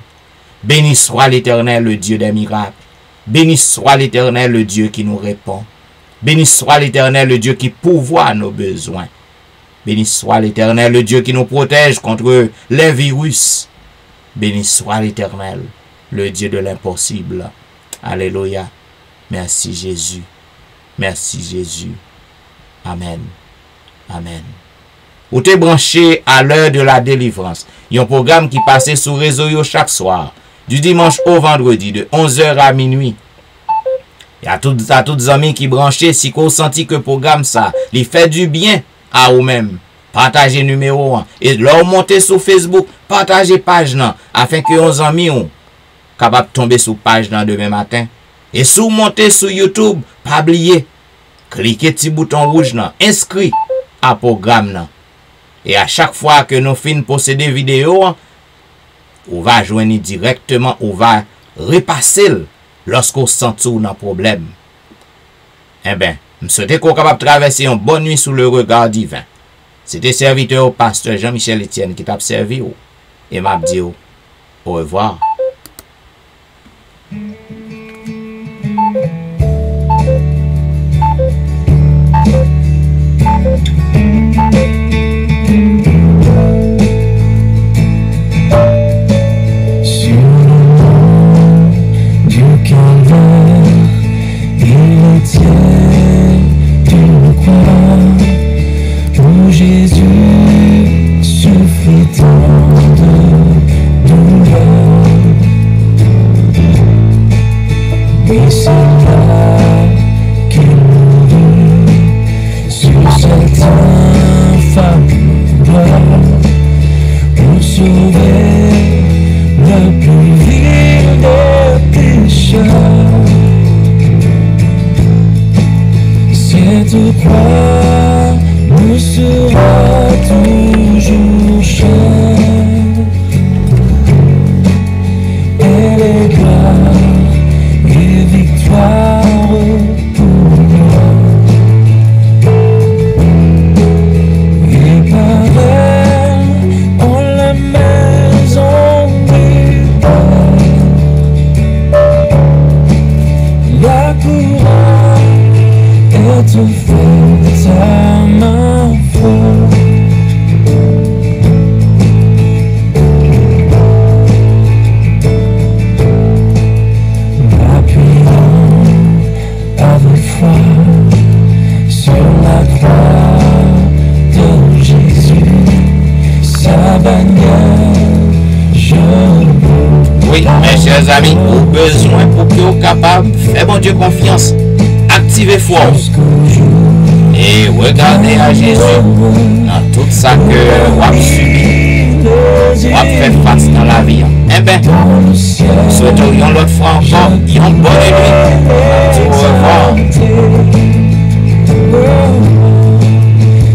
béni soit l'Éternel le Dieu des miracles. Béni soit l'Éternel, le Dieu qui nous répond. Béni soit l'Éternel, le Dieu qui pourvoit nos besoins. Béni soit l'Éternel, le Dieu qui nous protège contre les virus. Béni soit l'Éternel, le Dieu de l'impossible. Alléluia. Merci Jésus. Merci Jésus. Amen. Amen. Ou te branché à l'heure de la délivrance. Il y a un programme qui passait sur réseau chaque soir. Du dimanche au vendredi, de 11h à minuit. Et à toutes les amis qui branchaient, si vous senti que le programme ça, il fait du bien à vous-même. Partagez numéro 1. Et là, montez sur Facebook, partagez page nan, afin que vos amis sont capables de tomber sur page nan demain matin. Et si vous montez sur YouTube, pas oublier, cliquez petit bouton rouge nan, inscrit à programme nan. Et à chaque fois que nous finissons posséder vidéo, on va joindre directement, on va repasser lorsqu'on sent un problème. Eh bien, je souhaite qu'on soit capable de traverser une bonne nuit sous le regard divin. C'était serviteur au pasteur Jean-Michel Etienne qui t'a servi et m'a dit au revoir. Sur le mont du Calvaire, il tient une croix où Jésus souffrit tant de douleur. Oui, c'est là qu'il mourut sur cette infâme gloire pour sauver le plus vil des pécheurs. Cette croix nous sera toujours chère. Elle est gloire et victoire pour moi. Et par elle, en la maison du Père, la couronne est offerte à ma foi. M'appuyant avec foi sur la croix de Jésus, sa bannière, je Oui, mes chers amis, au besoin pour que vous capables, faites bon Dieu confiance, activez foi et regardez à Jésus dans tout ça que vous avez subi, vous avez fait face dans la vie. Eh bien, souhaitons l'autre fois encore, une bonne nuit. Au revoir.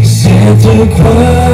cette croix.